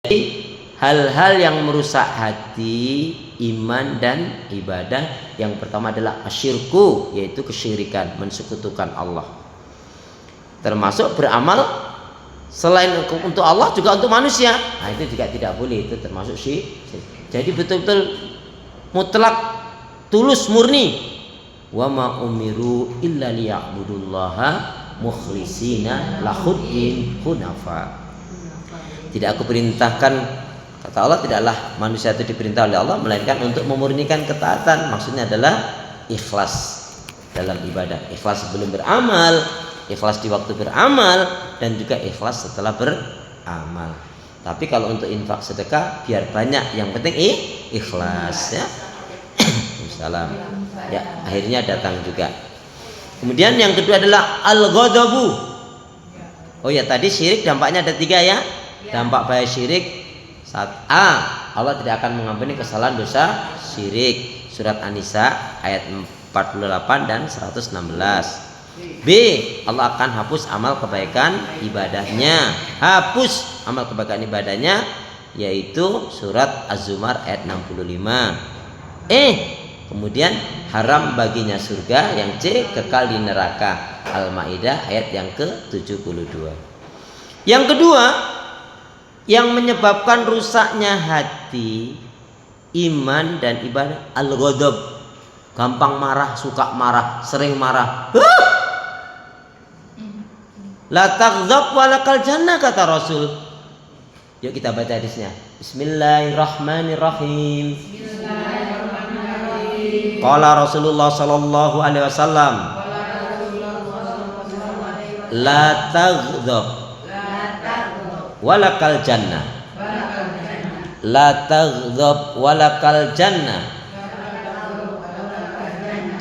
hal-hal yang merusak hati, iman dan ibadah, yang pertama adalah asyirku, yaitu kesyirikan, mensekutukan Allah. Termasuk beramal selain untuk Allah juga untuk manusia. Nah, itu juga tidak boleh, itu termasuk syirik. Jadi betul-betul mutlak, tulus, murni. Wa ma umiru illa liya'budullaha mukhlisina lahuddin hunafa. Tidak aku perintahkan, kata Allah, tidaklah manusia itu diperintah oleh Allah melainkan untuk memurnikan ketaatan. Maksudnya adalah ikhlas dalam ibadah, ikhlas sebelum beramal, ikhlas di waktu beramal, dan juga ikhlas setelah beramal. Tapi kalau untuk infak sedekah biar banyak, yang penting ikhlas ya. Salam. Ya, akhirnya datang juga. Kemudian yang kedua adalah al-ghadabu. Oh ya, tadi syirik dampaknya ada 3 ya. Dampak bahaya syirik, saat Allah tidak akan mengampuni kesalahan dosa syirik. Surat An-Nisa ayat 48 dan 116. B, Allah akan hapus amal kebaikan ibadahnya. Hapus amal kebaikan ibadahnya, yaitu surat Az-Zumar ayat 65. Kemudian haram baginya surga. Yang C, kekal di neraka. Al-Maidah ayat yang ke-72. Yang kedua, yang menyebabkan rusaknya hati, iman dan ibadah, al-ghadab. Gampang marah, suka marah, sering marah. La taghdab walakal jannah, kata Rasul. Yuk kita baca hadisnya. Bismillahirrahmanirrahim. Qala Rasulullah sallallahu alaihi wasallam, la taghdab walakal jannah. La taghdab walakal jannah.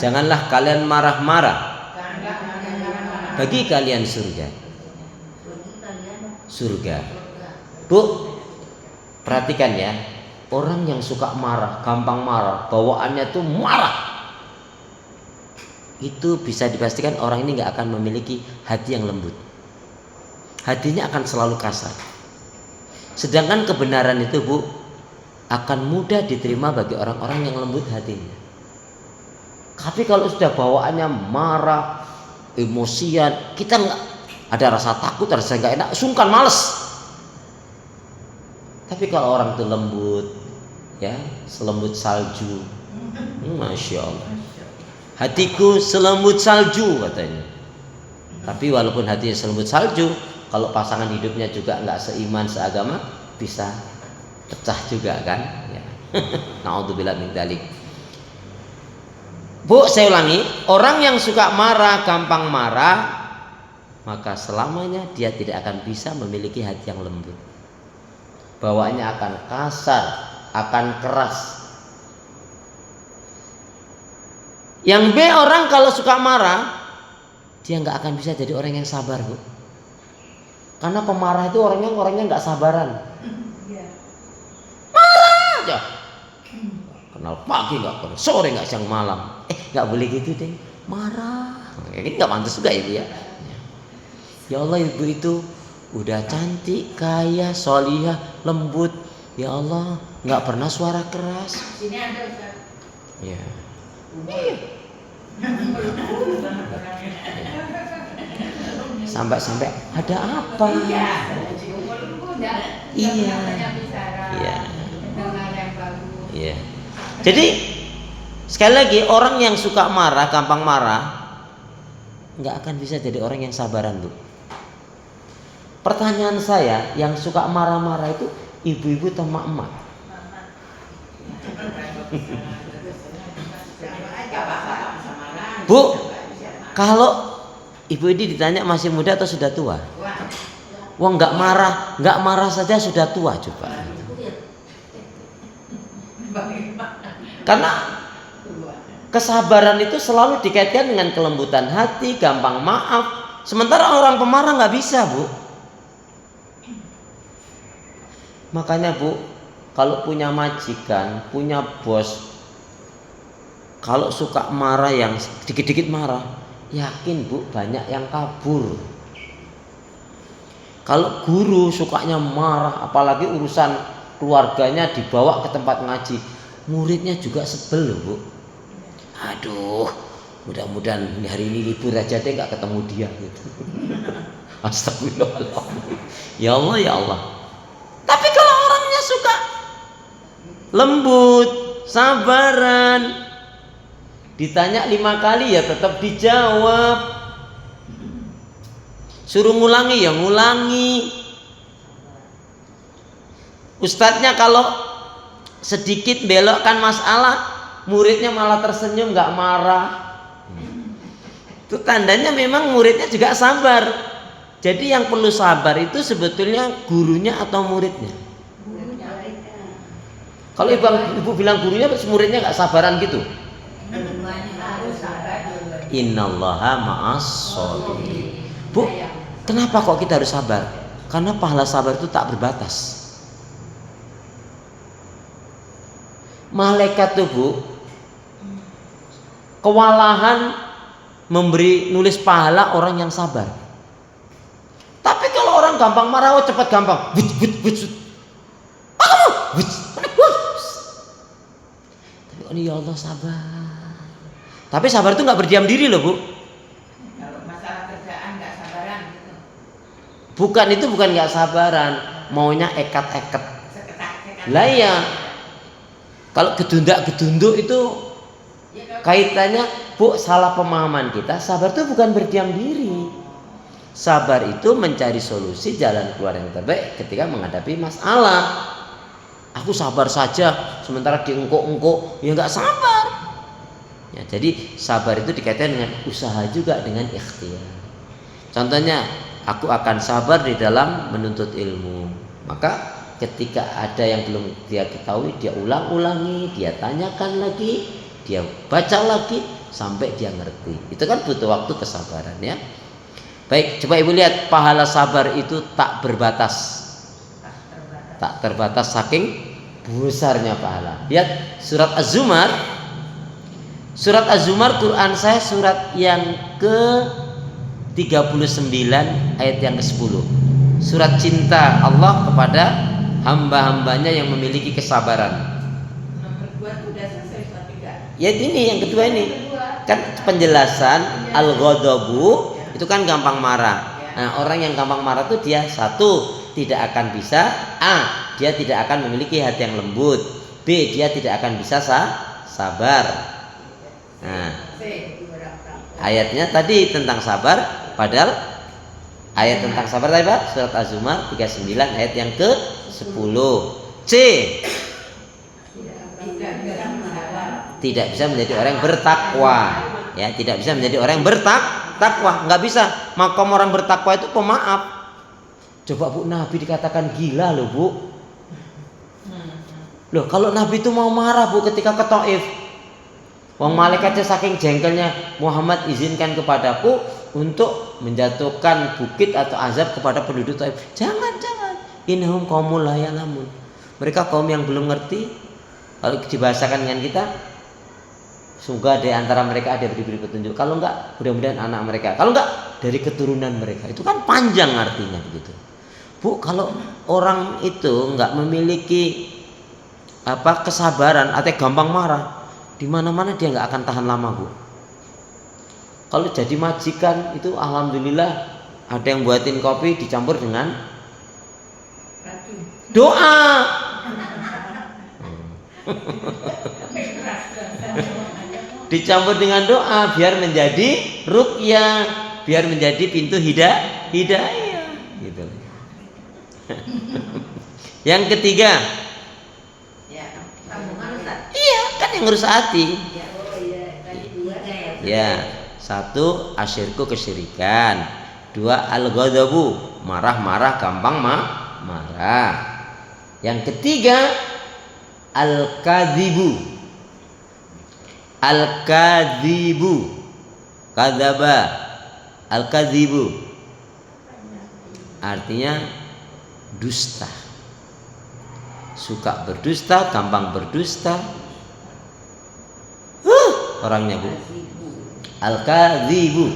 Janganlah kalian marah-marah, bagi kalian surga. Surga. Bu, perhatikan ya. Orang yang suka marah, gampang marah, bawaannya tuh marah, itu bisa dipastikan orang ini gak akan memiliki hati yang lembut. Hatinya akan selalu kasar. Sedangkan kebenaran itu, Bu, akan mudah diterima bagi orang-orang yang lembut hatinya. Tapi kalau sudah bawaannya marah, emosian, kita nggak ada rasa takut, rasa nggak enak, sungkan, males. Tapi kalau orang itu lembut, ya, selembut salju, masya Allah, hatiku selembut salju katanya. Tapi walaupun hatinya selembut salju, kalau pasangan hidupnya juga nggak seiman, seagama, bisa pecah juga kan? Ya. Na'udzubillah min dzalik. Bu, saya ulangi, orang yang suka marah, gampang marah, maka selamanya dia tidak akan bisa memiliki hati yang lembut. Bawaannya akan kasar, akan keras. Yang B, orang kalau suka marah, dia nggak akan bisa jadi orang yang sabar, Bu. Karena pemarah itu orangnya nggak sabaran. Marah aja. Kenal pagi nggak kenal sore, nggak siang malam. Nggak boleh gitu deh. Marah. Ini nggak pantas juga Ibu ya. Ya Allah, Ibu itu udah cantik, kaya, solihah, lembut. Ya Allah, nggak pernah suara keras. Sini ada Ustaz. Ya. Sampai ada apa? Iya. Iya. Iya. Jadi sekali lagi, orang yang suka marah, gampang marah, nggak akan bisa jadi orang yang sabaran, Bu. Pertanyaan saya, yang suka marah-marah itu ibu-ibu atau emak-emak? Bu, kalau ibu ini ditanya masih muda atau sudah tua? Wah, nggak marah saja sudah tua, coba. Karena kesabaran itu selalu dikaitkan dengan kelembutan hati, gampang maaf. Sementara orang pemarah nggak bisa, Bu. Makanya, Bu, kalau punya majikan, punya bos, kalau suka marah, yang dikit-dikit marah, yakin, Bu, banyak yang kabur. Kalau guru sukanya marah, apalagi urusan keluarganya dibawa ke tempat ngaji, muridnya juga sebel loh Bu. Aduh, mudah-mudahan hari ini libur aja deh nggak ketemu dia gitu. Astagfirullah. Ya Allah ya Allah. Tapi kalau orangnya suka lembut, sabaran, ditanya 5 kali ya tetap dijawab. Suruh ngulangi ya ngulangi. Ustadznya kalau sedikit belokkan masalah, muridnya malah tersenyum nggak marah. Itu tandanya memang muridnya juga sabar. Jadi yang perlu sabar itu sebetulnya gurunya atau muridnya. Kalau ibu bilang gurunya, muridnya nggak sabaran gitu. Innallaha ma'as shabirin. Bu, kenapa kok kita harus sabar? Karena pahala sabar itu tak berbatas. Malaikat tuh Bu, kewalahan memberi nulis pahala orang yang sabar. Tapi kalau orang gampang marah, oh cepat gampang. Tapi oh ya Allah sabar. Tapi sabar itu nggak berdiam diri loh Bu. Kalau masalah kerjaan nggak sabaran gitu. Bukan itu bukan nggak sabaran, maunya ekat-ekat. Lah ya, kalau gedundak-gedunduk itu kaitannya Bu, salah pemahaman kita. Sabar itu bukan berdiam diri. Sabar itu mencari solusi jalan keluar yang terbaik ketika menghadapi masalah. Aku sabar saja, sementara diengkok-engkok ya nggak sabar. Ya, jadi sabar itu dikaitkan dengan usaha juga dengan ikhtiar. Contohnya, aku akan sabar di dalam menuntut ilmu. Maka ketika ada yang belum dia ketahui, dia ulang-ulangi, dia tanyakan lagi, dia baca lagi sampai dia ngerti. Itu kan butuh waktu kesabaran ya. Baik, coba Ibu lihat pahala sabar itu tak berbatas. Tak terbatas saking besarnya pahala. Lihat surat Az-Zumar. Surat Az-Zumar Quran saya surat yang ke-39 ayat yang ke-10. Surat cinta Allah kepada hamba-hambanya yang memiliki kesabaran. Nomor 2 itu udah selesai surat 3. Ya ini yang kedua ini. Kan penjelasan al-ghadabu itu kan gampang marah. Nah, orang yang gampang marah itu dia satu tidak akan bisa dia tidak akan memiliki hati yang lembut. B, dia tidak akan bisa sabar. Nah, ayatnya tadi tentang sabar, padahal ayat tentang sabar tadi Pak, surat Az-Zumar 39 ayat yang ke-10. C, tidak bisa menjadi orang yang bertakwa. Ya, tidak bisa menjadi orang yang bertakwa, nggak bisa. Makom orang bertakwa itu pemaaf. Coba Bu, Nabi dikatakan gila loh Bu. Loh, kalau Nabi itu mau marah Bu ketika ke Taif, wong malaikatnya saking jengkelnya, Muhammad izinkan kepadaku untuk menjatuhkan bukit atau azab kepada penduduk Taif. Jangan. Innahum qaumul la ya'lamun. Mereka kaum yang belum ngerti. Kalau dibahasakan dengan kita, semoga di antara mereka ada diberi petunjuk. Kalau enggak, mudah-mudahan anak mereka. Kalau enggak, dari keturunan mereka. Itu kan panjang artinya begitu. Bu, kalau orang itu enggak memiliki kesabaran atau gampang marah, di mana-mana dia enggak akan tahan lama Bu. Kalau jadi majikan itu alhamdulillah ada yang buatin kopi dicampur dengan doa. Dicampur dengan doa biar menjadi ruqyah, biar menjadi pintu hidayah gitu. Yang ketiga, iya kan yang ngurus hati. Ya, satu asyirku kesyirikan, dua al-ghadabu marah-marah gampang marah. Yang ketiga al-kadzibu kadzaba al-kadzibu artinya dusta, suka berdusta, gampang berdusta. Orangnya Bu, al-kadzibu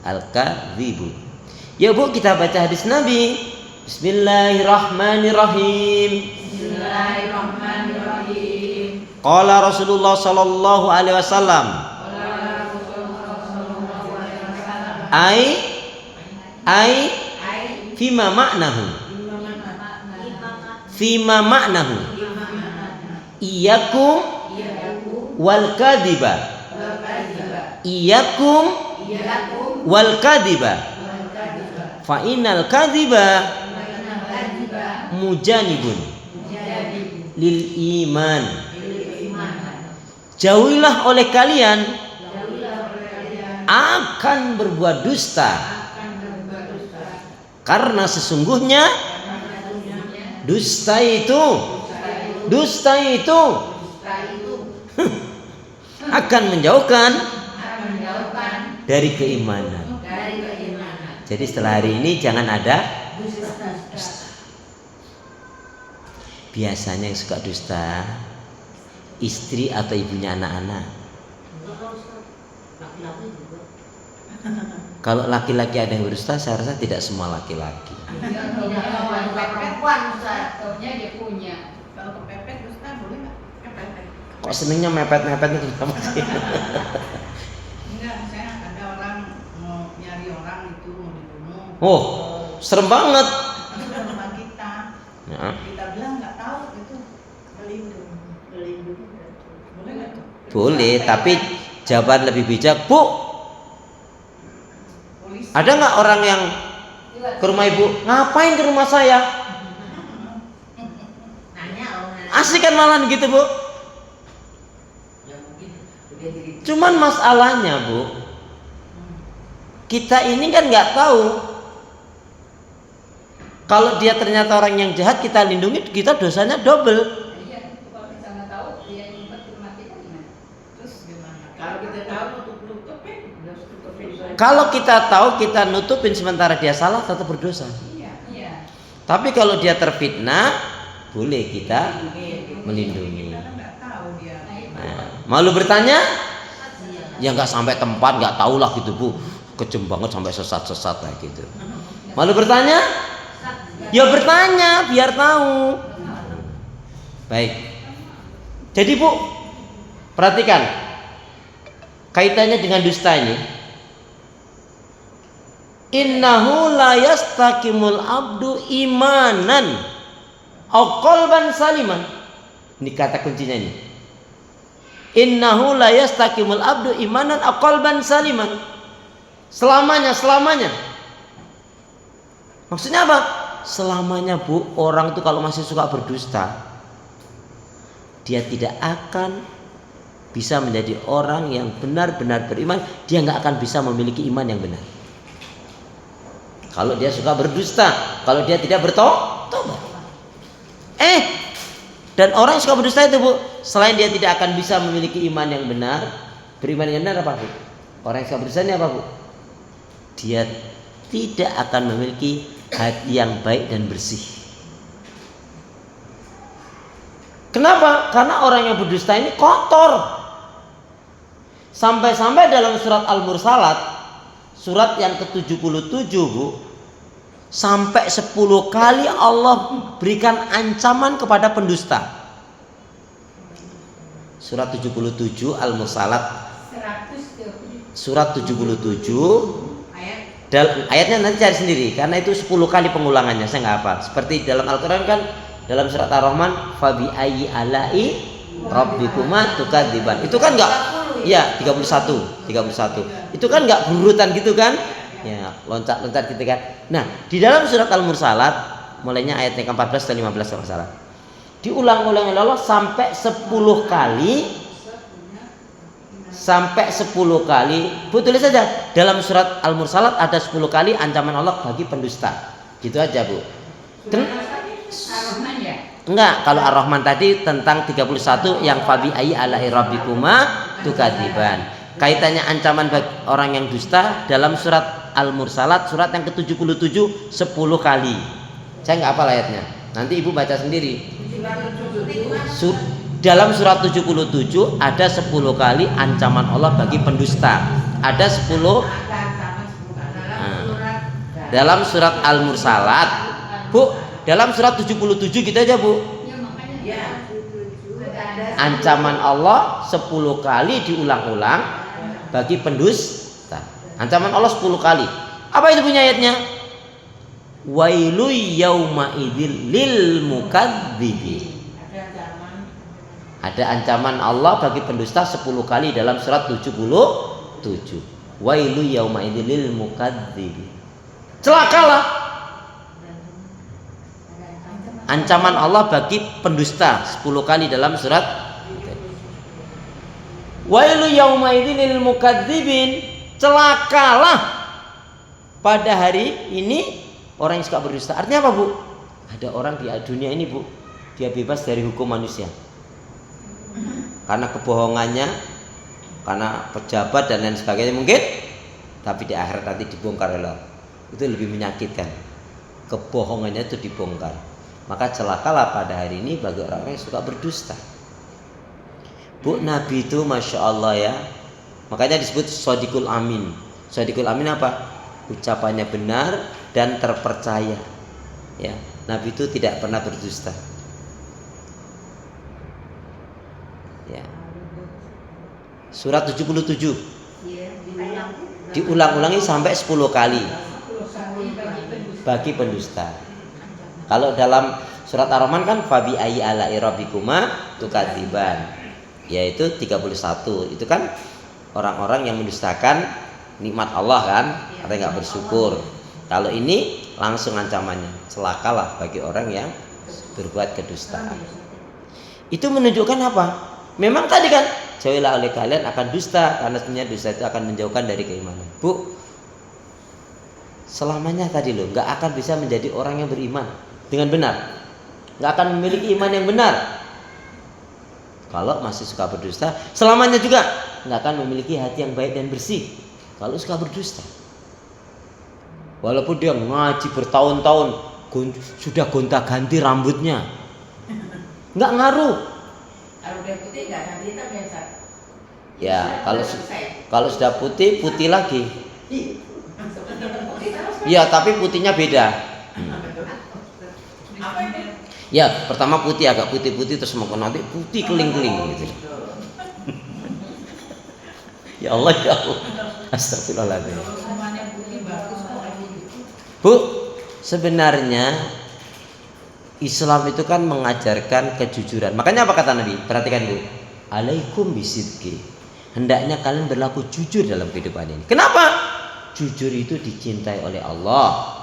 al-kadzibu. Ya Bu, kita baca hadis Nabi. Bismillahirrahmanirrahim. Bismillahirrahmanirrahim. Qala Rasulullah sallallahu alaihi wasallam. Ai fima maknahu. Fima maknahu. Iyakum wal kadiba. Iyakum wal kadiba. Fa innal kadiba mujanibun lil iman. Jauhilah oleh kalian akan berbuat dusta, karena sesungguhnya dusta itu akan menjauhkan dari keimanan. Jadi setelah hari ini jangan ada dusta. Biasanya yang suka dusta istri atau ibunya anak-anak. Kalau laki-laki ada yang berdusta, saya rasa tidak semua laki-laki. Dia punya. Kalau kepepet dusta boleh nggak? Kepepet. Kok senengnya mepet-mepet itu sama sih? Enggak, saya ada orang mau nyari orang itu mau dibunuh. Oh, serem banget. Itu rumah kita. Ya. Kita bilang nggak tahu itu melindung. Boleh nggak tuh? Boleh, tapi jawaban lebih bijak, Bu. Polisi. Ada nggak orang yang ke rumah ibu? Ngapain ke rumah saya? Asik kan malah gitu, Bu. Cuman masalahnya, Bu, kita ini kan nggak tahu. Kalau dia ternyata orang yang jahat, kita lindungi, kita dosanya double. Kalau kita nggak tahu, dia nyimpen di rumah kita gimana? Terus gimana? Kalau kita tahu tutupin, udah tutupin. Kalau kita tahu, kita nutupin sementara dia salah, tetap berdosa. Iya. Tapi kalau dia terfitnah, boleh kita melindungi. Kita kan nggak tahu dia. Nah, malu bertanya? Ya nggak sampai tempat, nggak tahu lah gitu, Bu. Kejem banget sampai sesat-sesat kayak gitu. Malu bertanya? Ya bertanya biar tahu. Baik. Jadi Bu, perhatikan kaitannya dengan dusta ini. Innahu la yastaqimul abdu imanan au qalban saliman. Ini kata kuncinya ini. Innahu la yastaqimul abdu imanan au qalban saliman. Selamanya. Maksudnya apa? Selamanya, Bu, orang itu kalau masih suka berdusta, dia tidak akan bisa menjadi orang yang benar-benar beriman. Dia nggak akan bisa memiliki iman yang benar. Kalau dia suka berdusta, kalau dia tidak bertobat. Dan orang yang suka berdusta itu, Bu, selain dia tidak akan bisa memiliki iman yang benar, beriman yang benar apa, Bu? Orang yang suka berdusta ini apa, Bu? Dia tidak akan memiliki hati yang baik dan bersih. Kenapa? Karena orang yang berdusta ini kotor. Sampai-sampai dalam surat Al-Mursalat, surat yang ke-77, Bu, sampai 10 kali Allah berikan ancaman kepada pendusta. Surat 77 Al-Mursalat, surat 77, ayatnya nanti cari sendiri karena itu 10 kali pengulangannya, saya nggak hafal. Seperti dalam Al-Quran kan, dalam surat Ar-Rahman, fabi ayyi alai rabbikuma tukadziban. Itu kan nggak, ya 31. Itu kan nggak berurutan gitu kan? Ya, loncat-loncat gitu kan. Nah, di dalam surat Al-Mursalat, mulainya ayat yang ke-14 dan 15 kalau salah, diulang-ulang oleh Allah sampai 10 kali. Sampai 10 kali. Bu, tulis saja dalam surat Al-Mursalat ada 10 kali ancaman Allah bagi pendusta. Gitu aja, Bu. Ar-Rahman ya? Enggak, kalau Ar-Rahman tadi tentang 31 yang fabi ayyi alai rabbikuma tukadziban. Kaitannya ancaman bagi orang yang dusta dalam surat Al-Mursalat, surat yang ke-77, 10 kali. Saya enggak hafal ayatnya. Nanti Ibu baca sendiri. Dalam surat 77 ada 10 kali ancaman Allah bagi pendusta. Ada 10. dalam surat Al-Mursalat. Bu, dalam surat 77 gitu aja, Bu. Ya makanya. Ya. Ancaman Allah 10 kali diulang-ulang bagi pendusta. Ancaman Allah 10 kali. Apa itu punya ayatnya? Wailu yauma idzil lil mukadzibin. Ada ancaman Allah bagi pendusta 10 kali dalam surat 77. Wailu yauma idzil lil mukadzibin. Celakalah. Ancaman Allah bagi pendusta 10 kali dalam surat. Wailu yauma idzil lil mukadzibin. Celakalah pada hari ini orang yang suka berdusta. Artinya apa, Bu? Ada orang di dunia ini, Bu, dia bebas dari hukum manusia. Karena kebohongannya, karena pejabat dan lain sebagainya mungkin, tapi di akhirat nanti dibongkar oleh Allah. Itu lebih menyakitkan. Kebohongannya itu dibongkar. Maka celakalah pada hari ini bagi orang-orang yang suka berdusta. Bu, Nabi itu Masya Allah ya, makanya disebut Shadiqul Amin. Shadiqul Amin apa? Ucapannya benar dan terpercaya. Ya, Nabi itu tidak pernah berdusta. Ya. Surat 77 diulang-ulangi sampai 10 kali bagi pendusta. Kalau dalam surat Ar-Rahman kan fabi ayyi ala'i rabbikuma tukadziban, yaitu 31. Itu kan orang-orang yang mendustakan nikmat Allah kan, artinya nggak bersyukur. Kalau ini langsung ancamannya, celakalah bagi orang yang berbuat kedustaan. Itu menunjukkan apa? Memang tadi kan jauhilah oleh kalian akan dusta, karena sebenarnya dusta itu akan menjauhkan dari keimanan. Bu, selamanya tadi loh nggak akan bisa menjadi orang yang beriman dengan benar, nggak akan memiliki iman yang benar kalau masih suka berdusta. Selamanya juga nggak akan memiliki hati yang baik dan bersih kalau suka berdusta. Walaupun dia ngaji bertahun-tahun, sudah gonta-ganti rambutnya, nggak ngaruh. Kalau udah putih nggak ganti hitam biasa. Ya, kalau sudah putih, putih lagi. Ya, tapi putihnya beda. Apa ini? Ya, pertama putih agak putih-putih, terus mau nanti putih keling-keling gitu. Ya Allah, ya Allah. Astagfirullahaladzim. Semuanya putih bagus kok. Bu, sebenarnya Islam itu kan mengajarkan kejujuran. Makanya apa kata Nabi? Perhatikan, Bu. Alaikum bisidqi. Hendaknya kalian berlaku jujur dalam kehidupan ini. Kenapa? Jujur itu dicintai oleh Allah,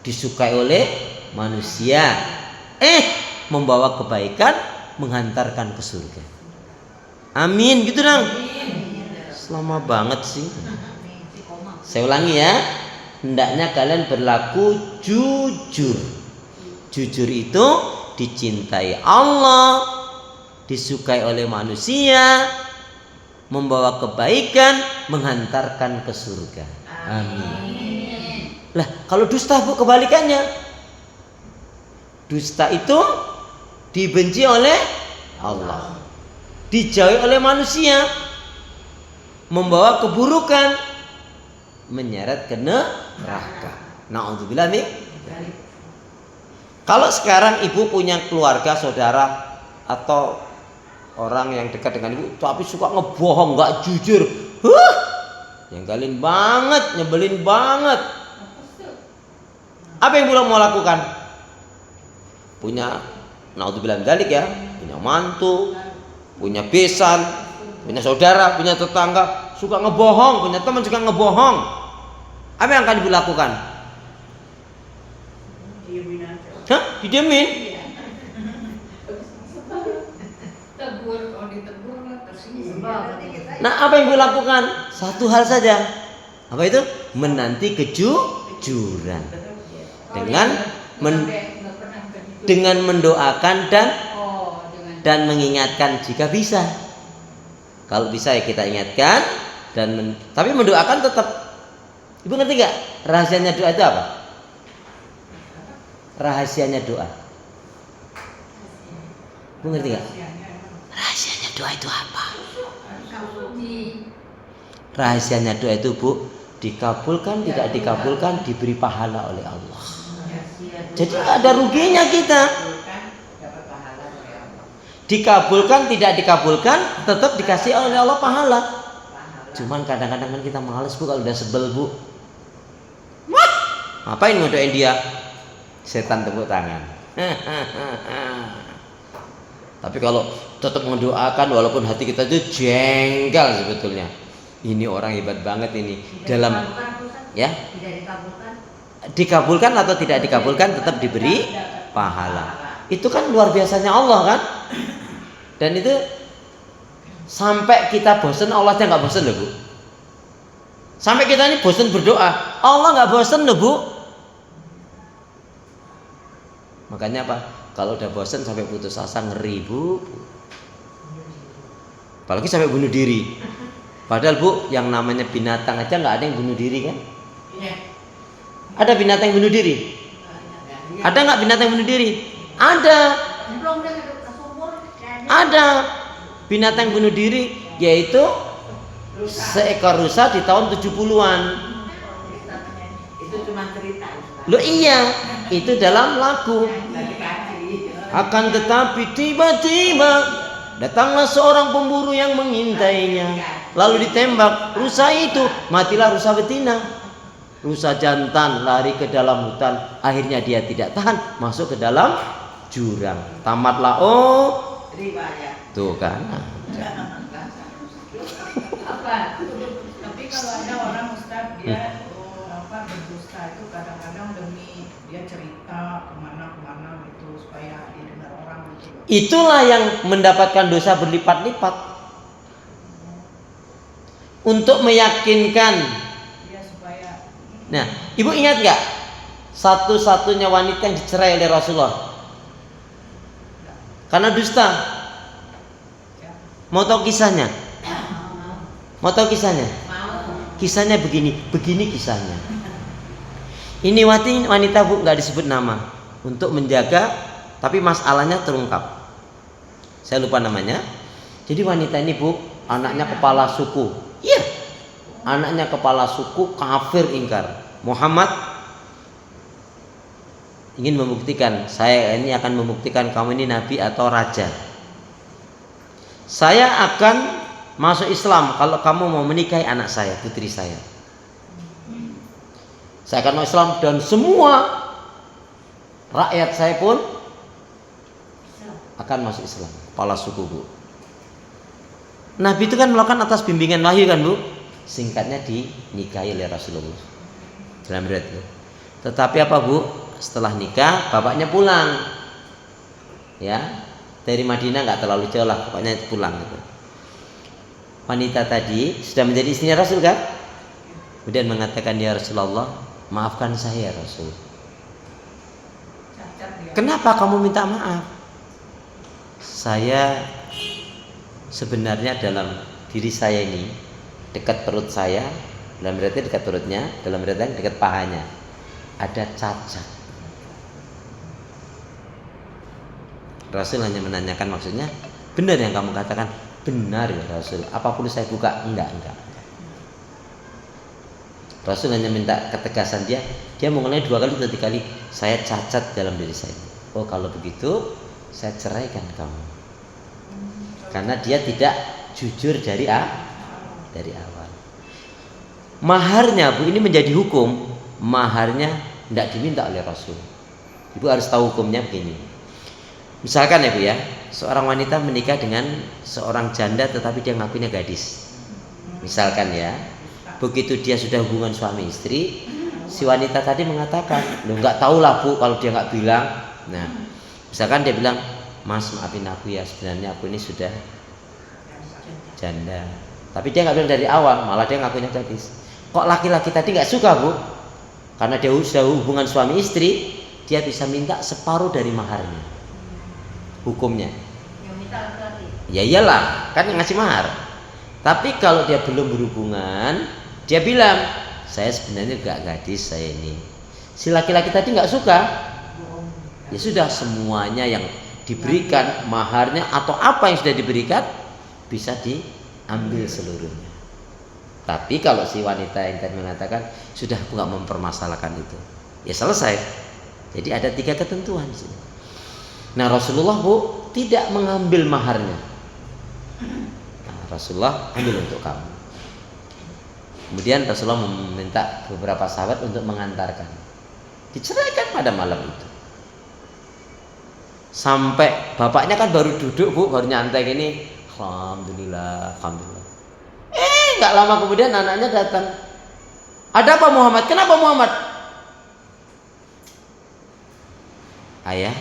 disukai oleh manusia. Membawa kebaikan, menghantarkan ke surga. Amin, gitu dong. Lama banget sih. Saya ulangi ya. Hendaknya kalian berlaku jujur. Jujur itu dicintai Allah, disukai oleh manusia, membawa kebaikan, menghantarkan ke surga. Amin. Lah, kalau dusta, Bu, kebalikannya. Dusta itu dibenci oleh Allah, dijauhi oleh manusia, membawa keburukan, menyeret ke neraka. Na'udzubillah nih. Kalau sekarang ibu punya keluarga, saudara, atau orang yang dekat dengan ibu tapi suka ngebohong, nggak jujur, nyebelin banget, nyebelin banget. Apa yang ibu mau lakukan? Punya, na'udzubillah dzalik ya, punya mantu, punya besan, punya saudara, punya tetangga suka ngebohong, punya teman suka ngebohong. Apa yang akan ibu lakukan? Diemin aja. Hah? Didiemin? Tegur, kalau ditegur lah tersinggung. Nah, apa yang ibu lakukan? Satu hal saja. Apa itu? Menanti kejujuran. Dengan mendoakan dan mengingatkan jika bisa. Kalau bisa ya kita ingatkan tapi mendoakan tetap. Ibu ngerti nggak? Rahasianya doa itu apa? Rahasianya doa. Ibu ngerti nggak? Rahasianya doa itu apa? Rahasianya doa itu, Bu, Dikabulkan tidak dikabulkan diberi pahala oleh Allah. Jadi nggak ada ruginya kita. Dapat pahala oleh Allah. Dikabulkan tidak dikabulkan tetap dikasih oleh Allah pahala. Cuman kadang-kadang kan kita males Bu kalau udah sebel Bu. Ngapain ngodoin dia? Setan tepuk tangan. Tapi kalau tetap mendoakan walaupun hati kita itu jengkel sebetulnya. Ini orang hebat banget ini. Dalam ya Tidak dikabulkan. dikabulkan atau tidak dikabulkan tetap diberi pahala. Itu kan luar biasanya Allah kan. Dan itu sampai kita bosan Allah aja nggak bosan loh Bu. Sampai kita ini bosan berdoa Allah nggak bosan loh Bu. Makanya apa? Kalau udah bosan sampai putus asa ngeri Bu. Apalagi sampai bunuh diri. Padahal Bu, yang namanya binatang aja nggak ada yang bunuh diri kan? Iya. Ada binatang yang bunuh diri? Ada nggak binatang yang bunuh diri? Ada. Belum dia ke sumur. Ada binatang yang bunuh diri, yaitu seekor rusa di tahun 70-an. Itu cuma cerita. Ustaz. Loh iya, itu dalam lagu. Dari kaki. Akan tetapi tiba-tiba datanglah seorang pemburu yang mengintainya. Lalu ditembak rusa itu, matilah rusa betina. Rusa jantan lari ke dalam hutan. Akhirnya dia tidak tahan, masuk ke dalam jurang. Tamatlah Riwayat. tuh kan. Apa? Tapi kalau ada orang Ustaz dia berdusta itu kadang-kadang demi dia cerita kemana-kemana gitu supaya didengar orang gitu. Itulah yang mendapatkan dosa berlipat-lipat. Untuk meyakinkan. Dia supaya. Nah, Ibu ingat nggak satu-satunya wanita yang dicerai oleh Rasulullah karena dusta? Mau tahu kisahnya? Mau tahu kisahnya? Kisahnya begini kisahnya. Ini wanita Bu nggak disebut nama untuk menjaga, tapi masalahnya terungkap. Saya lupa namanya. Jadi wanita ini Bu, anaknya kepala suku. Iya, anaknya kepala suku kafir ingkar. Muhammad ingin membuktikan, saya ini akan membuktikan kamu ini nabi atau raja. Saya akan masuk Islam kalau kamu mau menikahi anak saya, putri saya. Saya akan masuk Islam dan semua rakyat saya pun akan masuk Islam. Kepala suku Bu. Nabi itu kan melakukan atas bimbingan wahyu kan Bu. Singkatnya dinikahi oleh Rasulullah dalam riwayat itu. Tetapi apa Bu? Setelah nikah bapaknya pulang. Ya, dari Madinah nggak terlalu jauh lah, bapaknya pulang gitu. Wanita tadi sudah menjadi istrinya Rasul kan? Kemudian mengatakan, ya Rasulullah, maafkan saya Rasul. Kenapa kamu minta maaf? Saya sebenarnya dalam diri saya ini, dekat perut saya, dalam berarti dekat perutnya, dalam berarti dekat pahanya, ada cacat. Rasul hanya menanyakan, maksudnya benar yang kamu katakan? Benar ya Rasul. Apa perlu saya buka? Enggak. Rasul hanya minta ketegasan dia mengulangi 2 kali atau 3 kali, saya cacat dalam diri saya. Oh kalau begitu saya ceraikan kamu. Karena dia tidak jujur dari awal. Maharnya Bu, ini menjadi hukum. Maharnya tidak diminta oleh Rasul. Ibu harus tahu hukumnya begini. Misalkan ya Bu ya, seorang wanita menikah dengan seorang janda tetapi dia ngakunya gadis. Misalkan ya, begitu dia sudah hubungan suami istri, si wanita tadi mengatakan, "Loh nggak tahu lah Bu kalau dia nggak bilang." Nah, misalkan dia bilang, "Mas maafin aku ya, sebenarnya aku ini sudah janda." Tapi dia nggak bilang dari awal, malah dia ngakunya gadis. Kok laki-laki tadi nggak suka Bu? Karena dia sudah hubungan suami istri, dia bisa minta separuh dari maharnya. Hukumnya. Yang minta laki-laki. Ya iyalah, kan yang ngasih mahar. Tapi kalau dia belum berhubungan, dia bilang, "Saya sebenarnya gak gadis saya ini." Si laki-laki tadi nggak suka. Ya sudah, semuanya yang diberikan maharnya atau apa yang sudah diberikan bisa diambil seluruhnya. Tapi kalau si wanita yang tadi mengatakan sudah aku nggak mempermasalahkan itu, ya selesai. Jadi ada 3 ketentuan di sini. Nah Rasulullah Bu tidak mengambil maharnya. Nah, Rasulullah ambil untuk kamu. Kemudian Rasulullah meminta beberapa sahabat untuk mengantarkan. Diceraikan pada malam itu. Sampai bapaknya kan baru duduk Bu, baru nyantai gini. Alhamdulillah, alhamdulillah. Nggak lama kemudian anaknya datang. Ada apa Muhammad? Kenapa Muhammad? Ayah,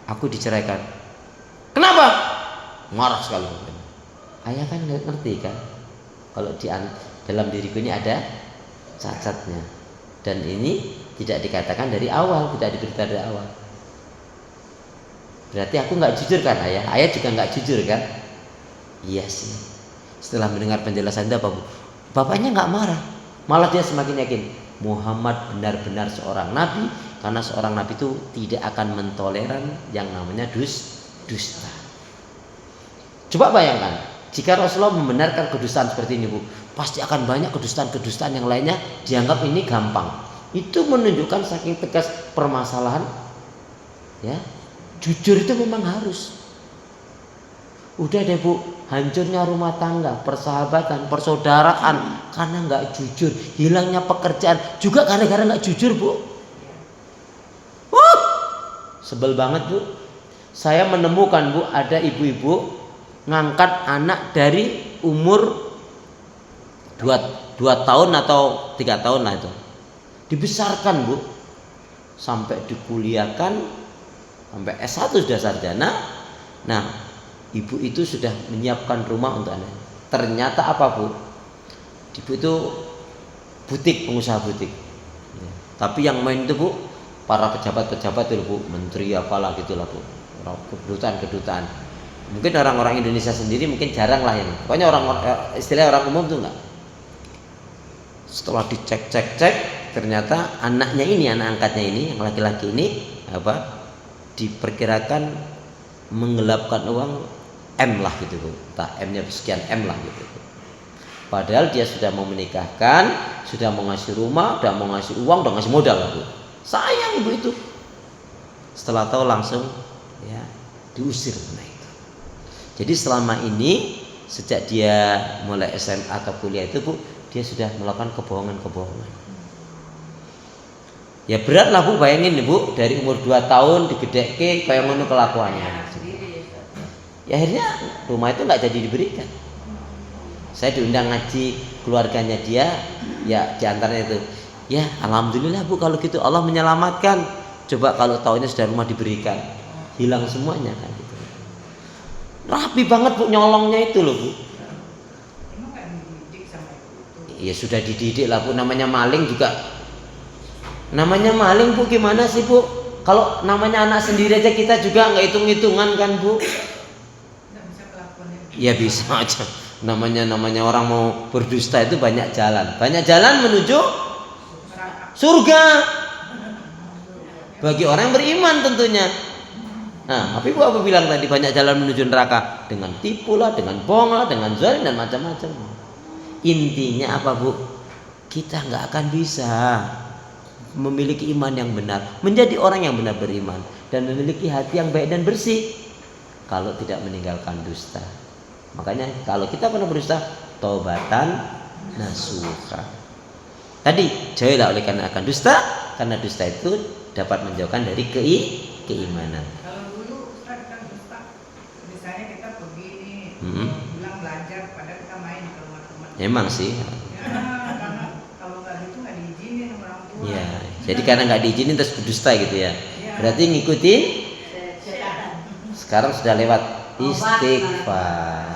aku diceraikan. Kenapa? Marah sekali. Ayah kan ngerti kan, kalau dalam diriku ini ada cacatnya, dan ini tidak dikatakan dari awal, tidak diberitahu dari awal. Berarti aku nggak jujur kan ayah? Ayah juga nggak jujur kan? Iya sih. Setelah mendengar penjelasan itu apa Bu? Bapaknya nggak marah, malah dia semakin yakin Muhammad benar-benar seorang nabi, karena seorang nabi itu tidak akan mentoleran yang namanya dusta. Coba bayangkan, jika Rasulullah membenarkan kedustaan seperti ini Bu, pasti akan banyak kedustaan-kedustaan yang lainnya dianggap ini gampang. Itu menunjukkan saking tegas permasalahan, ya jujur itu memang harus. Udah deh Bu, hancurnya rumah tangga, persahabatan, persaudaraan karena nggak jujur, hilangnya pekerjaan juga gara-gara nggak jujur Bu. Sebel banget Bu. Saya menemukan Bu, ada ibu-ibu ngangkat anak dari umur 2 tahun atau 3 tahun lah itu, dibesarkan Bu, sampai dikuliahkan, sampai S1 sudah sarjana. Nah, ibu itu sudah menyiapkan rumah untuk anaknya. Ternyata apa Bu? Ibu itu butik, pengusaha butik. Ya. Tapi yang main itu Bu, para pejabat-pejabat itu Bu, menteri apalah gitulah Bu, kedutaan. Mungkin orang-orang Indonesia sendiri mungkin jarang lah yang. Pokoknya istilah orang umum tuh enggak. Setelah dicek, ternyata anaknya ini, anak angkatnya ini, yang laki-laki ini diperkirakan menggelapkan uang M lah gitu Bu, entah M-nya sekian M lah gitu. Padahal dia sudah mau menikahkan, sudah mau ngasih rumah, sudah mau ngasih uang, sudah ngasih modal lah Bu. Sayang ibu itu. Setelah tahu langsung ya diusir. Nah itu. Jadi selama ini sejak dia mulai SMA atau kuliah itu Bu, dia sudah melakukan kebohongan. Ya berat lah Bu, bayangin Bu, dari umur 2 tahun digedeke kayak ngono kelakuannya. Ya akhirnya rumah itu nggak jadi diberikan. Saya diundang ngaji keluarganya dia, ya diantaranya itu, ya alhamdulillah Bu kalau gitu Allah menyelamatkan. Coba kalau tahunya sudah rumah diberikan, hilang semuanya kan gitu. Rapi banget Bu nyolongnya itu loh Bu. Emang nggak dididik sampai itu? Ya sudah dididik lah Bu, namanya maling juga. Namanya maling Bu gimana sih Bu? Kalau namanya anak sendiri aja kita juga nggak hitung-hitungan kan Bu? Ya bisa aja. Namanya orang mau berdusta itu banyak jalan menuju surga bagi orang yang beriman tentunya. Nah, tapi gua apa bilang tadi, banyak jalan menuju neraka dengan tipu lah, dengan bohong lah, dengan zalim dan macam-macam. Intinya apa Bu? Kita nggak akan bisa memiliki iman yang benar, menjadi orang yang benar beriman dan memiliki hati yang baik dan bersih kalau tidak meninggalkan dusta. Makanya kalau kita pernah berdusta, taubatan nasuha. Tadi jauhilah oleh karena akan dusta, karena dusta itu dapat menjauhkan dari keimanan. Kalau dulu Ustaz kan dusta, misalnya kita pergi nih, bilang belajar, padahal kita main ke rumah teman. Emang sih. Ya, karena kalau nggak gitu nggak diizinin orang tua. Ya, jadi karena nggak diizinin terus berdusta gitu ya. Berarti ngikutin. Sekarang sudah lewat istighfar.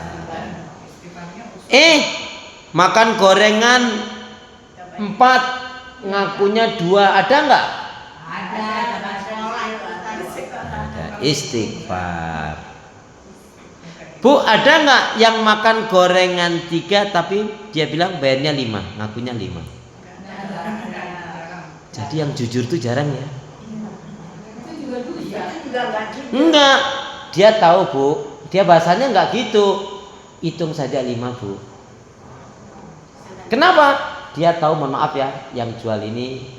Makan gorengan 4, ngakunya 2, ada nggak? Ada Istighfar. Bu, ada nggak yang makan gorengan 3 tapi dia bilang bayarnya 5, ngakunya 5? Jadi yang jujur tuh jarang ya. Itu juga dusta. Enggak, dia tahu Bu, dia bahasanya enggak gitu. Hitung saja 5 Bu. Kenapa? Dia tahu, mohon maaf ya, yang jual ini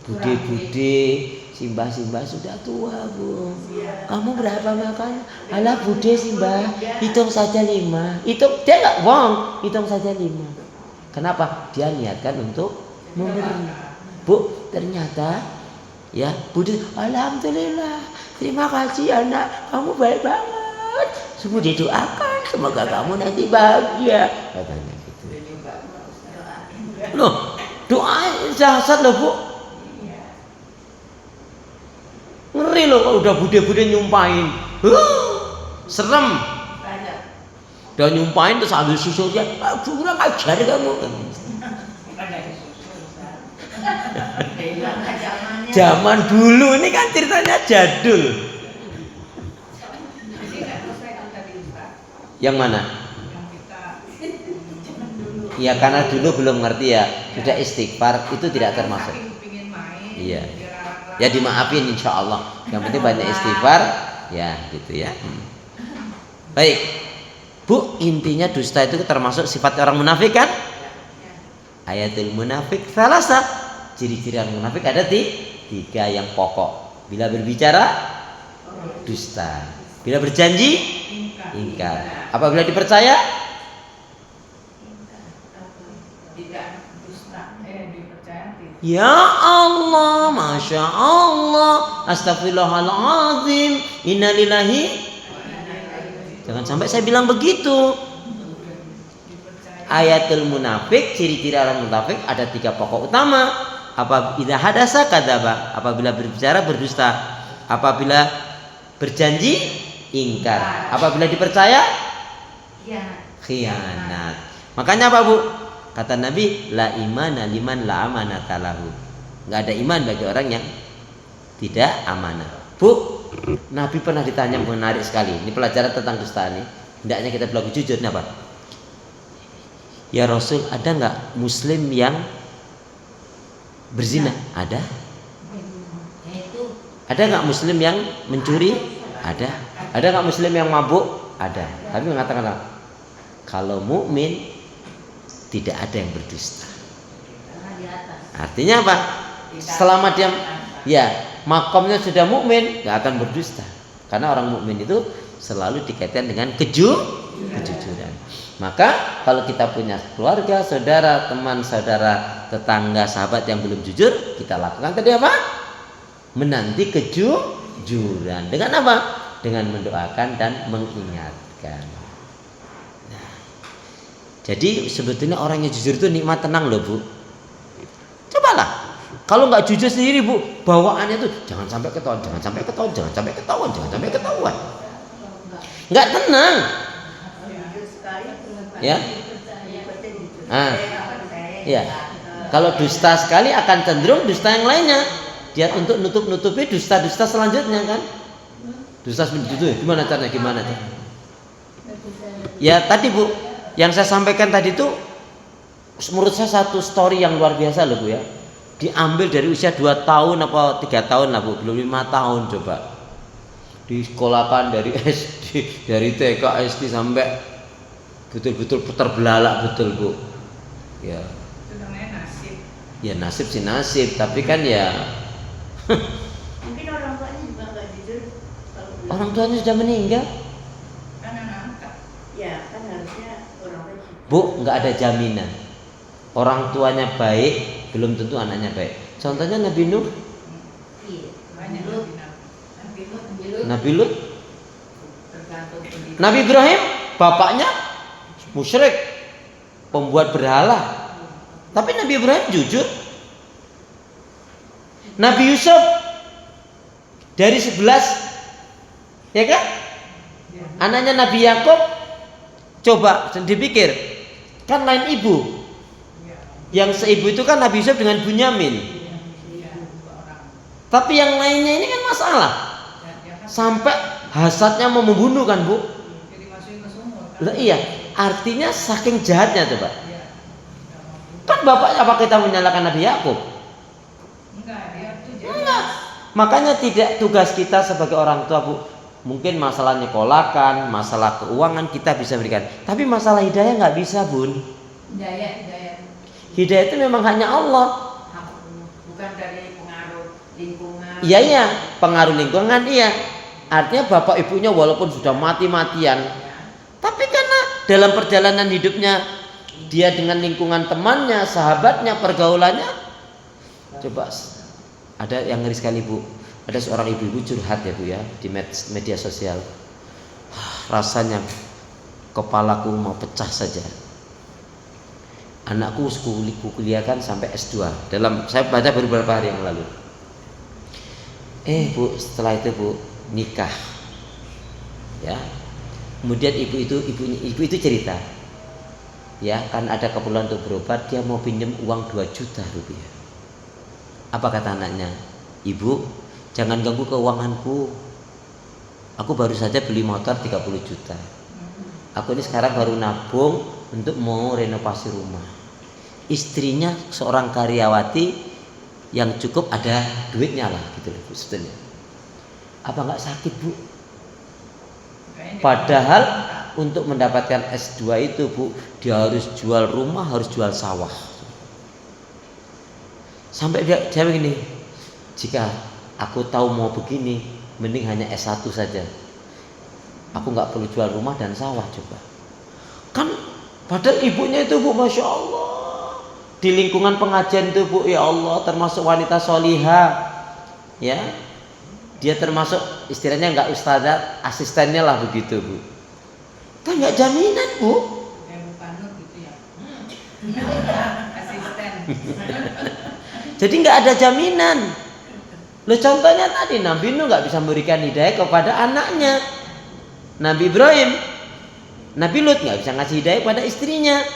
bude-bude, simbah-simbah sudah tua, Bu. Kamu berapa makan? Alah bude simbah, hitung saja 5. Hitung, dia nggak bohong, hitung saja 5. Kenapa? Dia niatkan untuk memberi. Bu, ternyata ya bude, alhamdulillah, terima kasih anak, kamu baik banget. Semua didoakan, semoga kamu nanti bahagia, katanya gitu. Loh, doa jasad loh, Bu. Ngeri loh kalau udah bude-bude nyumpahin. Serem. Udah nyumpahin terus ambil susu dia. Kurang ajar kamu. Zaman dulu ini kan ceritanya jadul. Yang mana? Ya karena dulu belum ngerti ya. Sudah istighfar itu tidak termasuk. Iya. Ya dimaafin insya Allah. Yang penting banyak istighfar. Ya gitu ya. Baik, Bu, intinya dusta itu termasuk sifat orang munafik kan? Ayatul munafik salasa. Ciri-ciri orang munafik ada 3 yang pokok. Bila berbicara dusta. Bila berjanji ingkar. Apabila dipercaya ya Allah, Masya Allah, astagfirullahaladzim, innalillahi. Jangan sampai saya bilang begitu. Ayatul munafik, ciri-ciri orang munafik ada 3 pokok utama. Apabila hadasa kadzaba, apabila berbicara berdusta, apabila berjanji ingkar, apabila dipercaya khianat. Makanya apa, Bu? Kata Nabi, la imana liman la amanata lahu. Enggak ada iman bagi orang yang tidak amanah. Bu, Nabi pernah ditanya menarik sekali. Ini pelajaran tentang dusta ini. Hendaknya kita berlaku jujur. Kenapa? Ya Rasul, ada enggak muslim yang berzina? Ada. Ada enggak muslim yang mencuri? Ada. Ada enggak muslim yang mabuk? Ada. Tapi mengatakan kalau mukmin tidak ada yang berdusta. Artinya apa? Selama dia ya makomnya sudah mukmin, nggak akan berdusta. Karena orang mukmin itu selalu dikaitkan dengan kejujuran. Maka kalau kita punya keluarga, saudara, teman, saudara, tetangga, sahabat yang belum jujur, kita lakukan tadi apa? Menanti kejujuran. Dengan apa? Dengan mendoakan dan mengingatkan. Jadi sebetulnya orang yang jujur itu nikmat tenang loh, Bu. Cobalah. Kalau nggak jujur sendiri, Bu, bawaannya tuh jangan sampai ketahuan, jangan sampai ketahuan, jangan sampai ketahuan, jangan sampai ketahuan. Nggak tenang. Ya. Ya. Kalau dusta sekali akan cenderung dusta yang lainnya. Dia untuk nutupi dusta-dusta selanjutnya kan. Dusta seperti itu. Gimana caranya? Gimana caranya? Ya tadi, Bu. Yang saya sampaikan tadi itu menurut saya satu story yang luar biasa loh, Bu ya. Diambil dari usia 2 tahun apa 3 tahun lah, Bu, belum 5 tahun coba. Disekolahkan dari SD, dari TK, SD sampai betul-betul terbelalak betul, Bu. Ya. Itu namanya nasib. Ya nasib sih nasib, tapi kan ya Mungkin orang tuanya juga nggak jujur. orang tuanya sudah meninggal. Kan anak angkat. Ya kan harusnya orang tua. Bu, nggak ada jaminan. Orang tuanya baik, belum tentu anaknya baik. Contohnya Nabi Nuh, Iya. Banyak Nabi Lut, tergantung pendidikan. Nabi Ibrahim, bapaknya musyrik, pembuat berhala. Tapi Nabi Ibrahim jujur. Nabi Yusuf dari 11, ya kan? Anaknya Nabi Yakub, coba dipikir, kan lain ibu. Yang seibu itu kan Nabi Yusuf dengan Bunyamin. Tapi yang lainnya ini kan masalah. Sampai hasadnya mau membunuh kan, Bu? Jadi masukin ke sumur. Lah iya, artinya saking jahatnya coba. Kan bapaknya apa kita menyalahkan Nabi Yakub? Enggak, dia tuh Enggak. Makanya tidak tugas kita sebagai orang tua, Bu. Mungkin masalah nyekolakan, masalah keuangan kita bisa berikan. Tapi masalah hidayah nggak bisa, Bun. Hidayah. Hidayah itu memang hanya Allah. Bukan dari pengaruh lingkungan. Iya, pengaruh lingkungan iya. Artinya bapak ibunya walaupun sudah mati-matian, tapi karena dalam perjalanan hidupnya dia dengan lingkungan temannya, sahabatnya, pergaulannya, coba ada yang ngeri sekali Bu. Ada seorang ibu-ibu curhat ya Bu ya di media sosial. Rasanya kepalaku mau pecah saja. Anakku kuliahkan sampai S2. Saya baca baru beberapa hari yang lalu. Bu, setelah itu Bu nikah. Ya. Kemudian ibu itu cerita. Ya, kan ada keperluan untuk berobat, dia mau pinjam uang 2 juta rupiah. Apa kata anaknya? Ibu, jangan ganggu keuanganku. Aku baru saja beli motor 30 juta. Aku ini sekarang baru nabung untuk mau renovasi rumah. Istrinya seorang karyawati yang cukup ada duitnya lah gitu loh Bu sebetulnya. Apa nggak sakit Bu? Padahal untuk mendapatkan S2 itu Bu, dia harus jual rumah, harus jual sawah. Sampai dia begini, jika aku tahu mau begini, mending hanya S1 saja. Aku nggak perlu jual rumah dan sawah coba. Kan padahal ibunya itu Bu, Masya Allah, di lingkungan pengajian itu Bu, ya Allah, termasuk wanita solihah, ya. Dia termasuk istilahnya nggak ustazah, asistennya lah begitu Bu. Kan nggak jaminan Bu. Bukan gitu ya. Asisten. Jadi nggak ada jaminan. Lo contohnya tadi Nabi Nuh nggak bisa memberikan hidayah kepada anaknya. Nabi Ibrahim, Nabi Lut nggak bisa ngasih hidayah pada istrinya.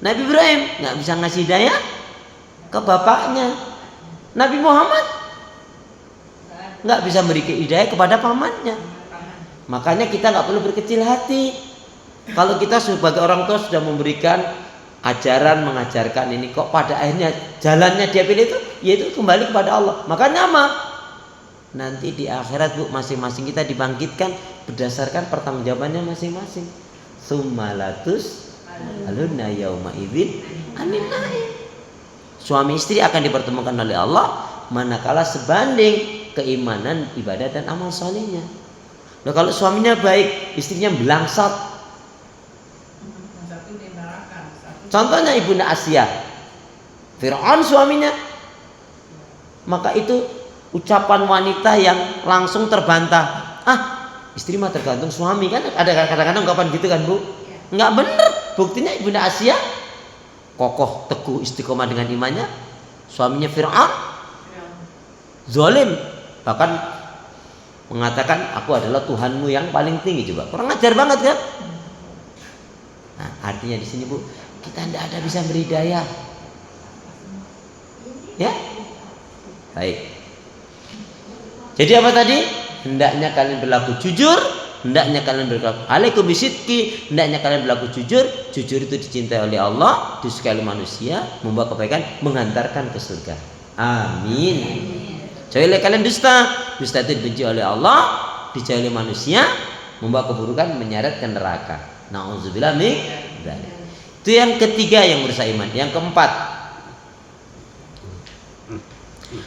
Nabi Ibrahim nggak bisa ngasih hidayah ke bapaknya. Nabi Muhammad nggak bisa memberikan hidayah kepada pamannya. Makanya kita nggak perlu berkecil hati. Kalau kita sebagai orang tua sudah memberikan ajaran, mengajarkan ini, kok pada akhirnya jalannya dia pilih itu, yaitu kembali kepada Allah. Makanya apa? Nanti di akhirat Bu, masing-masing kita dibangkitkan berdasarkan pertanggungjawabannya masing-masing. Summalatus alunna yauma idzin anin naim. Suami istri akan dipertemukan oleh Allah manakala sebanding keimanan, ibadah dan amal solehnya. Nah, kalau suaminya baik, istrinya belangsat. Contohnya Ibunda Asia, Fir'aun suaminya. Maka itu ucapan wanita yang langsung terbantah. Istri mah tergantung suami kan. Ada kadang-kadang ungkapan gitu kan Bu. Nggak bener. Buktinya Ibunda Asia kokoh, teguh, istiqomah dengan imannya. Suaminya Fir'aun zalim, bahkan mengatakan aku adalah Tuhanmu yang paling tinggi. Coba kurang ajar banget kan. Nah, artinya di sini Bu, kita tidak ada bisa beridayah. Ya, baik. Jadi apa tadi? Hendaknya kalian berlaku jujur, hendaknya kalian berlaku alaikum bisidqi, hendaknya kalian berlaku jujur. Jujur itu dicintai oleh Allah, disukai oleh manusia, membawa kebaikan, mengantarkan ke surga. Amin. Jauhilah kalian dusta. Dusta itu dibenci oleh Allah, dijauhi oleh manusia, membawa keburukan, menyeret ke neraka. Nauzubillah min dzalik. Itu yang ketiga yang merusak iman. Yang keempat,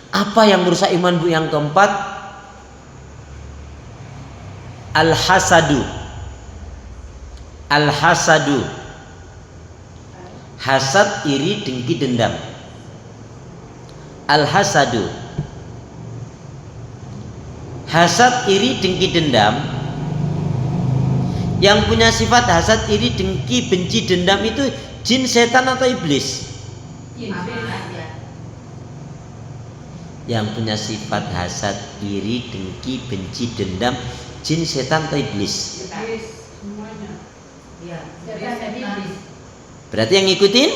apa yang merusak iman Bu? Yang keempat, al-hasadu. Al-hasadu, hasad, iri, dengki, dendam. Al-hasadu, hasad, iri, dengki, dendam. Yang punya sifat hasad, iri, dengki, benci, dendam itu jin, setan atau iblis? Yang punya sifat hasad, iri, dengki, benci, dendam, jin, setan atau iblis? Semuanya. Iya. Berarti yang ngikutin?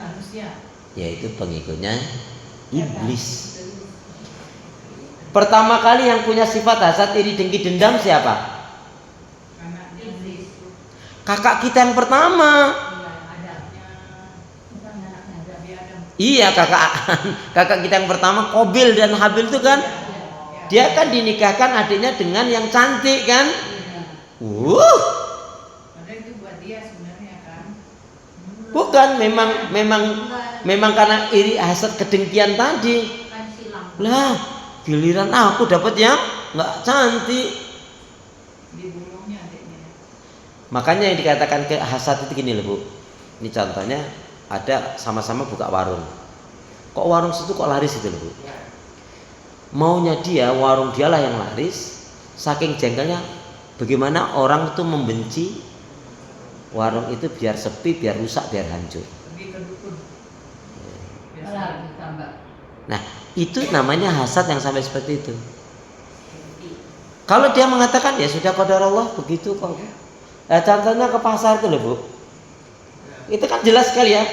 Manusia. Yaitu pengikutnya iblis. Pertama kali yang punya sifat hasad, iri, dengki, dendam siapa? Kakak kita yang pertama. Iya, kakak kita yang pertama, Qabil dan Habil itu kan, dia kan dinikahkan adiknya dengan yang cantik kan. Padahal itu buat dia sebenarnya kan. Bukan, memang karena iri, hasad, kedengkian tadi. Kan silang. Lah, giliran aku dapat yang nggak cantik. Dibunuhnya adiknya. Makanya yang dikatakan ke hasad itu gini loh Bu. Ini contohnya ada sama-sama buka warung. Kok warung situ kok laris itu loh Bu. Maunya dia, warung dialah yang laris. Saking jengkelnya, bagaimana orang itu membenci warung itu biar sepi, biar rusak, biar hancur. Pergi ke dukun. Malah ditambah. Nah, itu namanya hasad yang sampai seperti itu. Kalau dia mengatakan ya sudah qadarullah begitu kok. Nah, contohnya ke pasar itu loh Bu. Itu kan jelas sekali ya,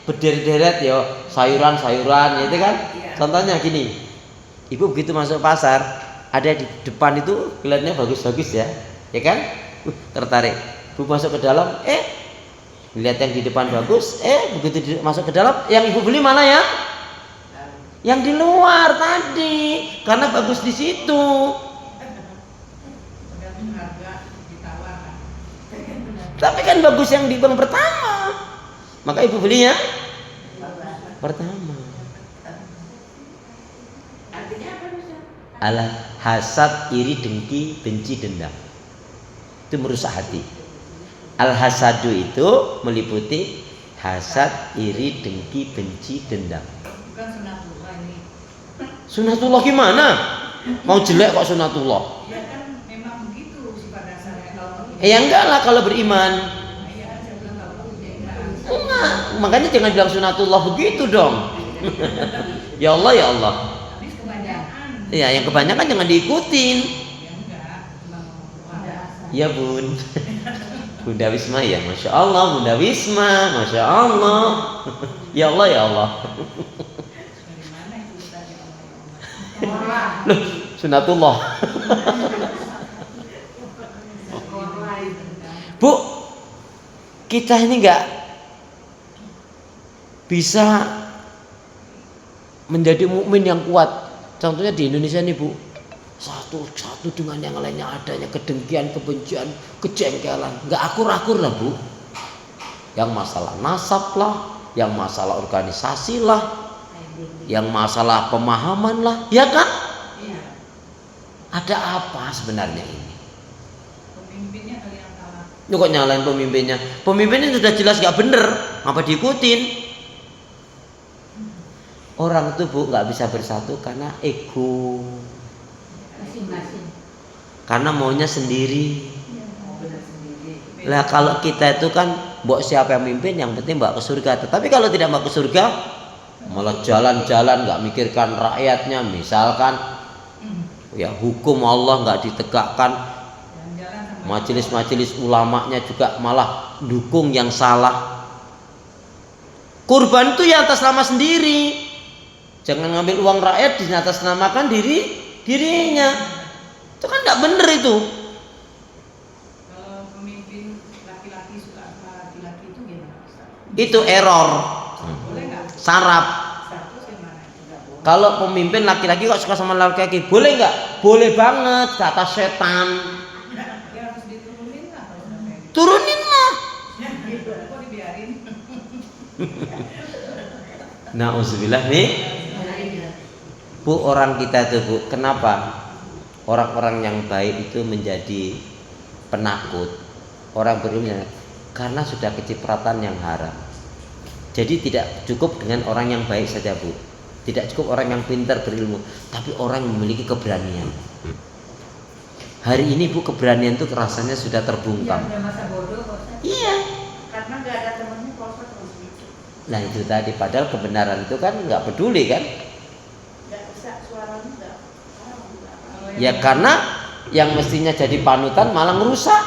berderet-deret ya sayuran-sayuran, itu kan. Contohnya gini, ibu begitu masuk pasar, ada di depan itu kelihatannya bagus-bagus ya kan? Tertarik. Bu masuk ke dalam, lihat yang di depan bagus, begitu masuk ke dalam, yang ibu beli mana ya? Yang di luar tadi, karena bagus di situ. Tergantung harga ditawarkan. Tapi kan bagus yang di bang pertama, maka ibu belinya pertama. Artinya apa Ustaz? Alah hasad, iri, dengki, benci, dendam. Itu merusak hati. Al hasadu itu meliputi hasad, iri, dengki, benci, dendam. Bukan sunatullah ini. Sunatullah gimana? Mau jelek kok sunatullah? Ya kan memang begitu sifat dasarnya kalau Ya enggak lah kalau beriman. iya saya bilang kalau beriman. Enggak, makanya jangan bilang sunatullah begitu dong. Ya Allah, ya Allah. Habis kebanyakan. Ya yang kebanyakan jangan diikutin. Ya enggak, cuma ngomong Ya Bun. Bunda Wisma ya, Masya Allah. Bunda Wisma, Masya Allah. Ya Allah, ya Allah. dari mana itu Ustaz ya Allah ya Allah. Sekolah. Loh, sunatullah. Sekolah itu. Bu, kita ini nggak bisa menjadi mukmin yang kuat. Contohnya di Indonesia nih Bu, satu dengan yang lainnya adanya kedengkian, kebencian, kejengkelan, nggak akur-akur lah Bu. Yang masalah nasab lah, yang masalah organisasi lah, yang masalah pemahaman lah, ya kan? Iya, Ada apa sebenarnya ini? pemimpinnya kali yang salah. Lu kok nyalain pemimpinnya? Pemimpinnya sudah jelas gak bener, ngapa diikutin? Orang itu Bu nggak bisa bersatu karena ego, Masing-masing. karena maunya sendiri. Oh, benar sendiri. Lah kalau kita itu kan, mbok siapa yang mimpin, yang penting mbak ke surga. Tetapi kalau tidak mau ke surga, malah jalan-jalan nggak mikirkan rakyatnya. Misalkan, ya hukum Allah nggak ditegakkan, Jalan-jalan sama majelis-majelis ulamanya juga malah dukung yang salah. Kurban itu ya atas nama sendiri. Jangan ngambil uang rakyat dinatasnamakan dirinya. Itu kan nggak bener itu. kalau pemimpin laki-laki suka sama laki-laki itu gimana Ustaz? Itu error. Boleh nggak? Sarap. Status yang mana itu nggak boleh. Kalau pemimpin laki-laki kok suka sama laki-laki, boleh nggak? Boleh banget, kata setan. Ya harus diturunin lah kalau udah kayak gitu. Turunin lah. Kok dibiarin? Nauzubillah nih. Bu, orang kita tuh Bu, kenapa orang-orang yang baik itu menjadi penakut? Orang berilmu karena sudah kecipratan yang haram. Jadi tidak cukup dengan orang yang baik saja Bu. Tidak cukup orang yang pintar berilmu, tapi orang yang memiliki keberanian. Hari ini Bu, keberanian itu rasanya sudah terbungkam. Udah masa bodoh kok. Iya. Karena nggak ada temennya kosong terus gitu. Nah itu tadi, padahal kebenaran itu kan nggak peduli kan? Nggak bisa suaranya nggak. Kalau Ya karena yang mestinya jadi panutan malah merusak.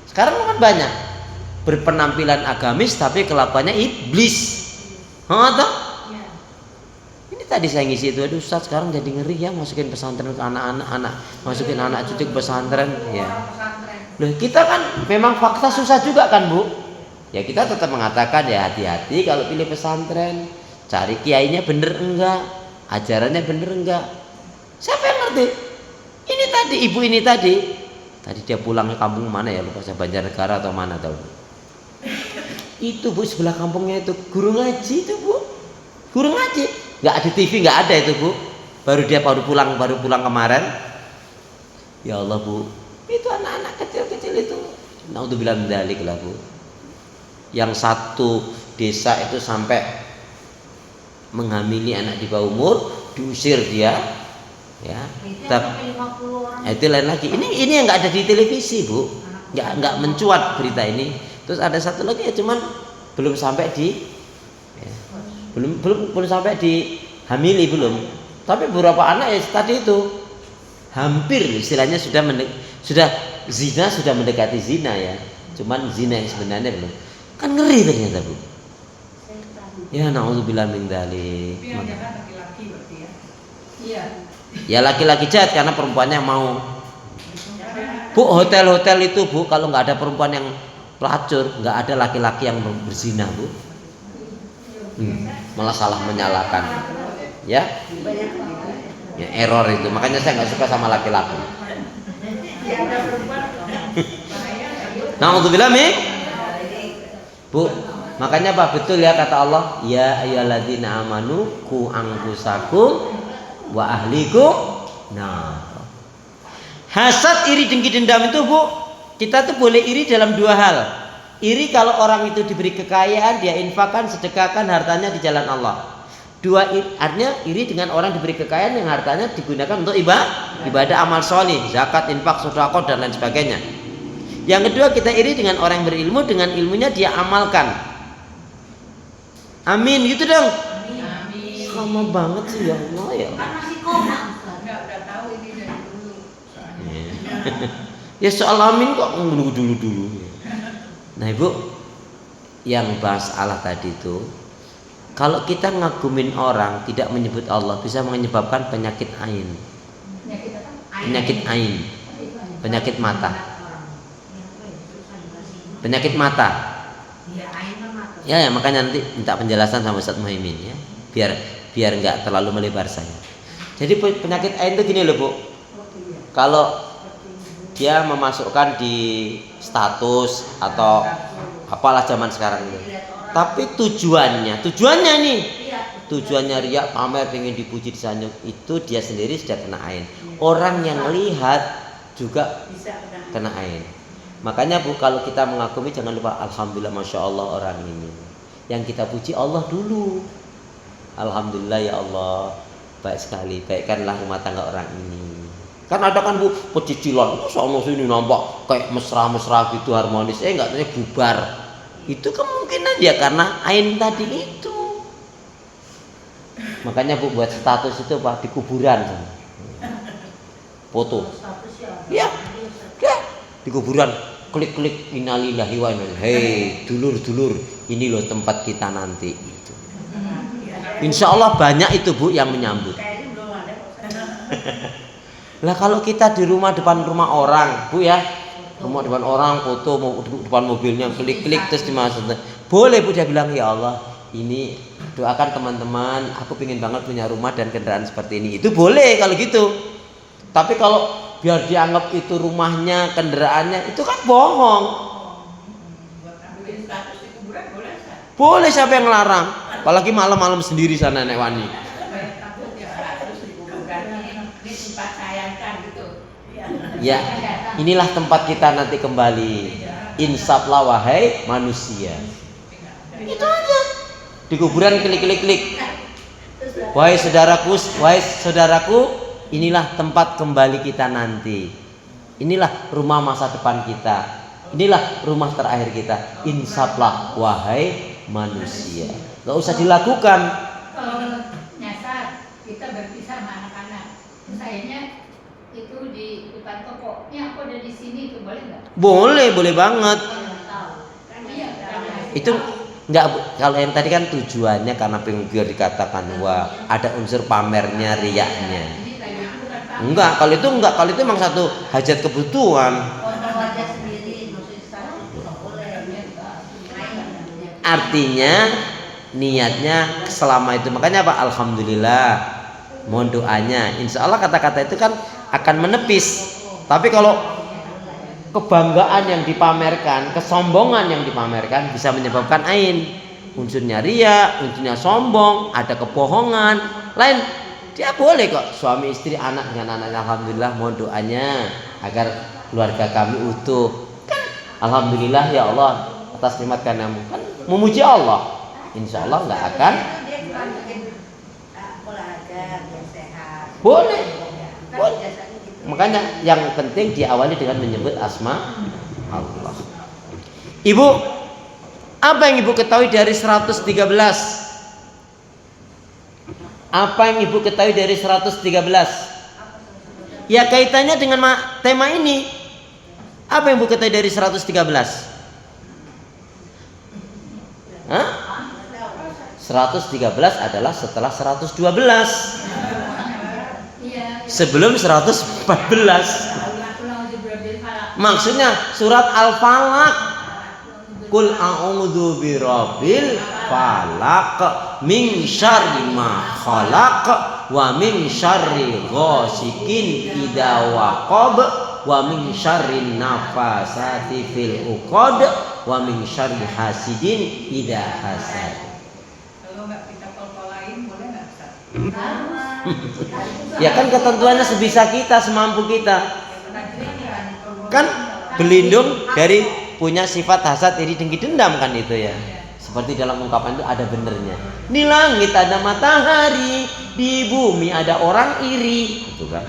Sekarang kan banyak berpenampilan agamis tapi kelakuannya iblis. Toh? Iya. Ini tadi saya ngisi itu, aduh Ustaz sekarang jadi ngeri ya masukin pesantren ke anak-anak, masukin anak cucu ke pesantren. Ya. Orang pesantren. Loh, kita kan memang fakta susah juga kan Bu. Ya kita tetap mengatakan ya hati-hati kalau pilih pesantren, cari kiainya bener enggak, ajarannya bener enggak. Siapa yang ngerti? Ini tadi, ibu ini tadi dia pulang ke kampung mana ya, lupa saya, Banjarnegara atau mana tahu. Itu Bu, sebelah kampungnya itu guru ngaji itu Bu. Guru ngaji. Nggak ada TV, nggak ada itu Bu. Baru pulang kemarin. Ya Allah Bu, itu anak-anak kecil-kecil itu. Naudzubillah min dzalik lah Bu. Yang satu desa itu sampai menghamili anak di bawah umur, diusir dia. Ya. Itu lain lagi. Ini yang nggak ada di televisi Bu. Nggak mencuat berita ini. Terus ada satu lagi ya, cuman belum sampai di ya, belum sampai di hamili belum. Tapi beberapa anak ya tadi itu hampir istilahnya sudah zina, sudah mendekati zina ya. Cuman zina yang sebenarnya belum. Kan ngeri ternyata Bu. Ya naudzubillah min dzalik. Tapi yang jahat laki-laki berarti ya. Iya. Ya laki-laki jahat karena perempuannya mau. Bu, hotel-hotel itu Bu, kalau nggak ada perempuan yang pelacur, nggak ada laki-laki yang berzina Bu. Malah salah menyalahkan. Ya, error itu. Makanya saya nggak suka sama laki-laki. Naudzubillah min. Bu, makanya Pak betul ya kata Allah, ya ayyuhalladzina amanu qu anfusakum wa ahlikum nah. Hasad, iri, dengki, dendam itu Bu, kita tuh boleh iri dalam dua hal. Iri kalau orang itu diberi kekayaan, dia infakkan, sedekahkan hartanya di jalan Allah. Artinya iri dengan orang diberi kekayaan yang hartanya digunakan untuk ibadah amal soleh, zakat, infak, sedekah dan lain sebagainya. Yang kedua, kita iri dengan orang yang berilmu, dengan ilmunya dia amalkan. Amin, gitu dong. Amin. Sama banget sih ya Allah ya. Kan masih koma. Enggak udah tahu ini dari dulu. Ya soal amin kok nunggu dulu. Nah Ibu, yang bahas Allah tadi itu, kalau kita ngagumin orang tidak menyebut Allah bisa menyebabkan penyakit ain. Penyakit ain. Penyakit mata. Penyakit mata. Ya, makanya nanti minta penjelasan sama Ustaz Muhaimin ya. Biar nggak terlalu melebar saya. Jadi penyakit ain itu gini loh Bu. Kalau dia memasukkan di status atau apalah zaman sekarang itu. Tapi tujuannya nih. Tujuannya riya, pamer, pengen dipuji, disanjung, itu dia sendiri sudah kena ain. Orang yang lihat juga kena ain. Makanya Bu, kalau kita mengagumi jangan lupa alhamdulillah masya Allah orang ini. Yang kita puji Allah dulu. Alhamdulillah ya Allah, baik sekali, baikkanlah rumah tangga orang ini. Kan ada kan Bu, pecicilan, sama sini nampak kayak mesra-mesra gitu harmonis, enggak tanya bubar. Itu kemungkinan ya karena ain tadi itu. Makanya Bu buat status itu Pak di kuburan. Foto. Ya. Di kuburan klik innalillahi wa inna ilaihi. Hei, dulur-dulur, ini loh tempat kita nanti itu. Insya Allah banyak itu Bu yang menyambut. Lah kalau kita di depan rumah orang, Bu ya, rumah depan orang foto depan mobilnya klik terus dimasukin. Boleh Bu dia bilang ya Allah, ini doakan teman-teman, aku pengen banget punya rumah dan kendaraan seperti ini. Itu boleh kalau gitu. Tapi kalau biar dianggap itu rumahnya, kendaraannya, itu kan bohong. Buat ambilin status di kuburan boleh kan? Boleh, siapa yang ngelarang? Apalagi malam-malam sendiri sana nek wani. Takut ya status di kuburan ini tempat sayangkan gitu. Ya, inilah tempat kita nanti kembali. Insaflah wahai manusia. Itu aja. Di kuburan klik. Wahai saudaraku, inilah tempat kembali kita nanti. Inilah rumah masa depan kita. Inilah rumah terakhir kita. Insaflah wahai manusia. Gak usah dilakukan. Kalau nyasar kita berpisah sama anak-anak, terus akhirnya itu di depan toko. Ini aku ada di sini, itu boleh nggak? Boleh banget. Iya. Itu enggak Bu. Kalau yang tadi kan tujuannya karena biar dikatakan wah ada unsur pamernya, riyaknya. Enggak, kalau itu memang satu hajat kebutuhan. Artinya niatnya selama itu, makanya apa? Alhamdulillah, mohon doanya. Insya Allah kata-kata itu kan akan menepis. Tapi kalau kebanggaan yang dipamerkan, kesombongan yang dipamerkan bisa menyebabkan ain. Unsurnya ria, unsurnya sombong, ada kebohongan, lain. Dia boleh kok suami istri anak dengan anaknya, alhamdulillah mohon doanya agar keluarga kami utuh. Kan alhamdulillah ya Allah atas nikmat karenamu, kan memuji Allah. Insya Allah nggak akan. Dia cuma bikin olahraga biar sehat. Boleh. Kan Boleh. biasanya gitu. Makanya yang penting diawali dengan menyebut asma Allah. Ibu, apa yang ibu ketahui dari 113? Apa yang ibu ketahui dari 113? Ya kaitannya dengan tema ini. Apa yang ibu ketahui dari 113? Hah? 113 adalah setelah 112. Iya. Sebelum 114. Maksudnya surat Al-Falaq. Qul a'udzu birabbil falaq min syarri ma khalaq wa min syarri ghasikin idza waqab wa min syarri nafasati fil uqad wa min syarri hasidin idza hasad. Kalau nggak kita pol-polain boleh nggak Ustaz? Ya kan ketentuannya sebisa kita, semampu kita. Kan berlindung dari punya sifat hasad, iri, dengki, dendam kan itu ya. Seperti dalam ungkapan itu ada benernya. Di langit ada matahari, di bumi ada orang iri, gitu kan.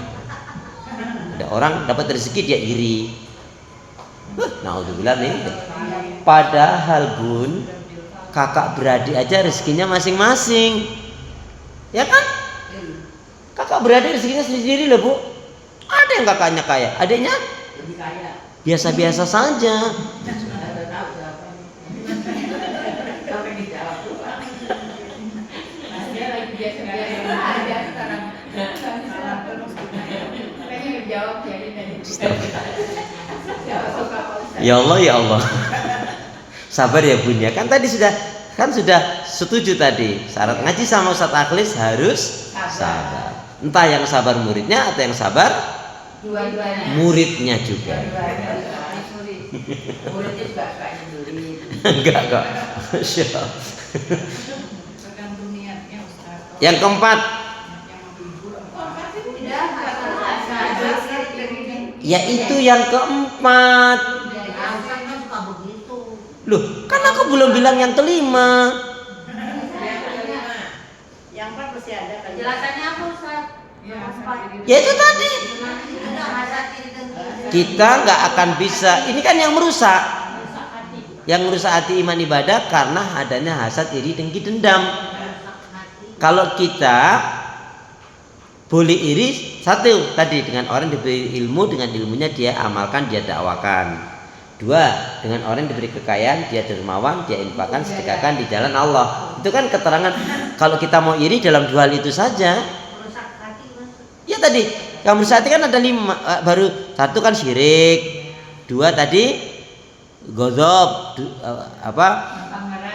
Ada orang dapat rezeki dia iri. Naudzubillah nih. Padahal bun, kakak beradik aja rezekinya masing-masing. Ya kan? Kakak beradik rezekinya sendiri loh bu. Ada yang kakaknya kaya, adiknya Lebih kaya. biasa-biasa saja. Apa yang dijawab tuh Pak? Dia lagi biasa-biasa aja sekarang. Salah terus kita. Kayaknya dijawab jadi tadi. Siapa suka Pak Ustaz? Ya Allah ya Allah. Sabar ya bun ya. Kan tadi sudah setuju tadi. Syarat ngaji sama Ustadz Akhlis harus sabar. Entah yang sabar muridnya atau yang sabar Dua-duanya. muridnya juga. Muridnya juga suka nyebelin. Enggak kok. Masya Allah. Tergantung niatnya Ustaz. Yang keempat, Yang menghibur apa? Tidak, yaitu yang keempat. Ustaz kan suka begitu. Loh, kan aku belum bilang yang kelima. Yang empat pasti ada kan. Jelasannya apa Ustaz? Ya, Yaitu tadi. Ada masa kiri dan kiri. Kita nggak akan bisa. Ini kan yang merusak. Rusak hati. Yang merusak hati iman ibadah karena adanya hasad, iri, dengki, dendam. Kalau kita boleh iri, satu tadi dengan orang diberi ilmu, dengan ilmunya dia amalkan, dia dakwakan. Dua, dengan orang diberi kekayaan, dia dermawan, dia infakkan, sedekahkan di jalan Allah. Itu kan keterangan. Kalau kita mau iri dalam dua hal itu saja. Merusak hati Mas. Ya tadi yang merusak hati kan ada lima. Baru satu kan syirik. Dua tadi ghadab,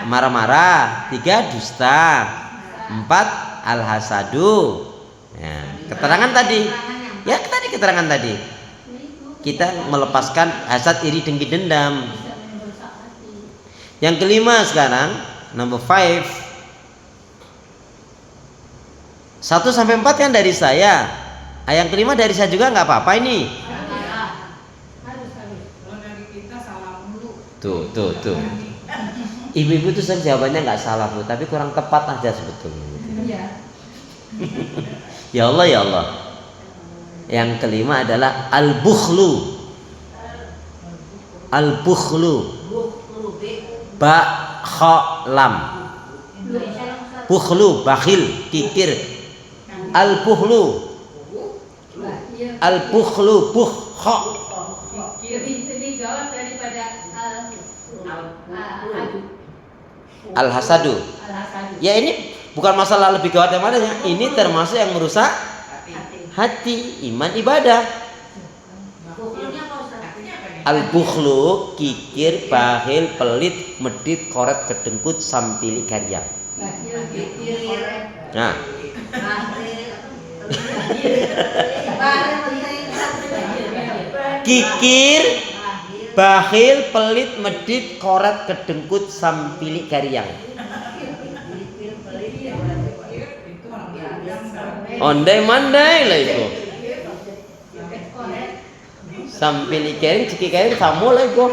marah-marah. Tiga dusta. Empat al-hasadu. Ya, keterangan tadi. Ya tadi keterangan tadi. Kita melepaskan hasad, iri, dengki, dendam. Bisa merusak hati. Yang kelima sekarang, number 5. 1 sampai 4 kan dari saya. Yang kelima dari saya juga nggak apa-apa ini. Harus. Kalau dari kita salah mulu. Tuh. Ibu-ibu tuh jawabannya nggak salah bu, tapi kurang tepat aja sebetulnya. Iya. Ya Allah ya Allah. Yang kelima adalah al-bukhlu. Al-bukhlu. Ba kha lam. Bukhlu, bakhil, kikir. Al-bukhlu. Al-bukhlu, bukha. Lebih gawat daripada Al-hasadu. al-hasadu. Ya ini bukan masalah lebih gawat yang mana ya. Ini termasuk yang merusak hati, iman, ibadah. Bukulnya apa Ustaz? Artinya apa nih? Al-bukhlu, kikir, bakhil, pelit, medit, koret, kedengkut, sampili, karya. Nah, kikir, bakhil, pelit, medit, koret, kedengkut, sampili, gariang. Itu orang yang Ondai-mandai lah itu. Sampili gariang, ciki gariang sama lah itu.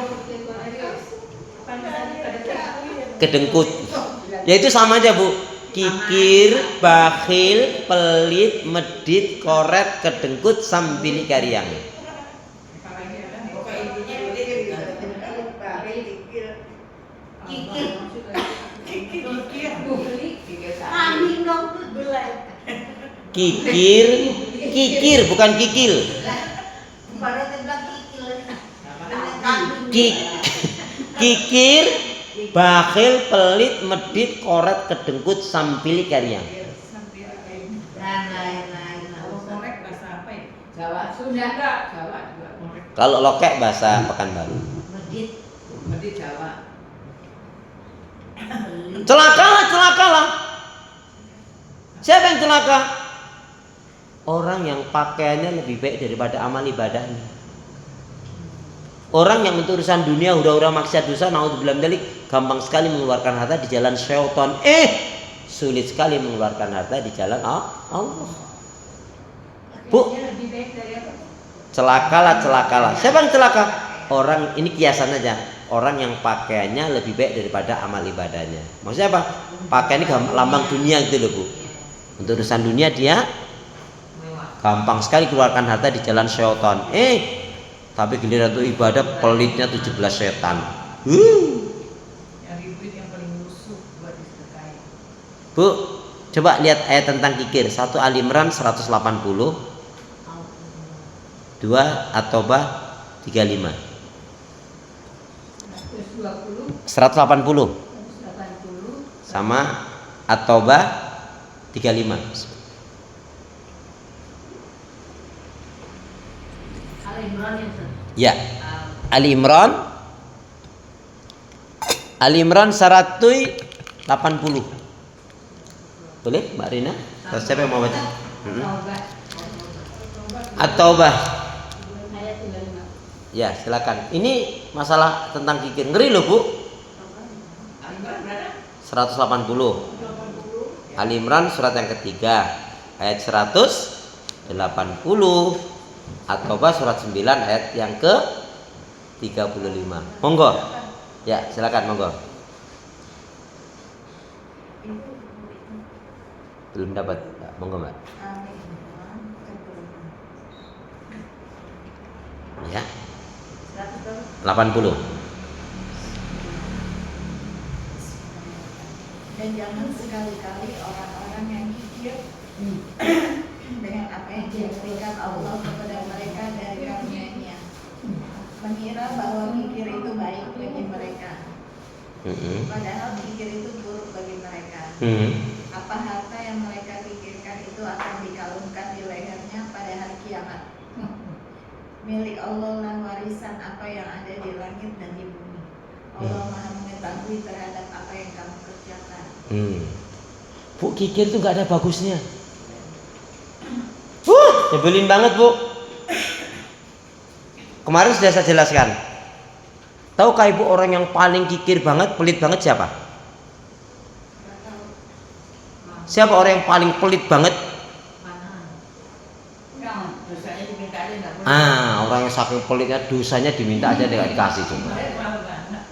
Kedengkut. Ya itu sama aja Bu. Kikir, bakhil, pelit, medit, koret, kedengkut, sampili, gariang. Kikir, kikir bukan kikil. Kikir, bakhil, pelit, medit, koret, kedengkut, sampili, gariang. Dan lain-lain. Kalau korek bahasa apa ya? Jawa Sunda. Jawa juga korek. Kalau lokek bahasa Pekanbaru. Medit. Berarti Jawa. Celakalah, celakalah. Siapa yang celaka? Orang yang pakaiannya lebih baik daripada amal ibadahnya. Orang yang untuk urusan dunia hura-hura maksiat dosa, naudzubillah dzalik, gampang sekali mengeluarkan harta di jalan syaitan. Sulit sekali mengeluarkan harta di jalan Allah. Bu, Lebih baik dari apa? celakalah, celakalah. Siapa yang celaka? Orang, ini kiasan aja. Orang yang pakaiannya lebih baik daripada amal ibadahnya. Maksudnya apa? Pakaian ini lambang dunia gitu loh Bu. Untuk urusan dunia dia gampang sekali keluarkan harta di jalan syaitan. Tapi giliran untuk ibadah pelitnya 17 setan. Yang ribut yang paling lusuh buat disedekahin. Bu, coba lihat ayat tentang kikir. 1 Ali Imran 180, 2 At-Taubah 35. 120, 180 180, sama At-Taubah 35. Al-Imran yang satu. Ya. Ali Imran 180. Boleh Mbak Rina? Atau siapa yang mau baca? Taubat. At-Taubah. Ayat 35. Ya, silakan. Ini masalah tentang kikir. Ngeri loh, Bu. Al-Imran berapa? 180. Ali Imran surat yang ketiga ayat 180. At-Taubah surat 9 ayat yang ke 35. Monggo. Ya, silakan monggo. Belum dapat. Ya, monggo, Mbak. Ya. 80. Dan jangan sekali-kali orang-orang yang kikir dengan apa yang diberikan Allah kepada mereka dari karunia-Nya, mengira bahwa kikir itu baik bagi mereka, padahal kikir itu buruk bagi mereka. Apa harta yang mereka pikirkan itu akan dikalungkan di lehernya pada hari kiamat. Milik Allah lah warisan apa yang ada di langit dan di bumi. Allah Maha mengetahui terhadap apa yang kamu kerjakan. Bu, kikir itu gak ada bagusnya. Nyebelin banget, Bu. Kemarin sudah saya jelaskan. Tahukah Ibu orang yang paling kikir banget, pelit banget siapa? Siapa orang yang paling pelit banget? Dosanya diminta aja nggak boleh. Orang yang saking pelitnya dosanya diminta aja nggak dikasih coba.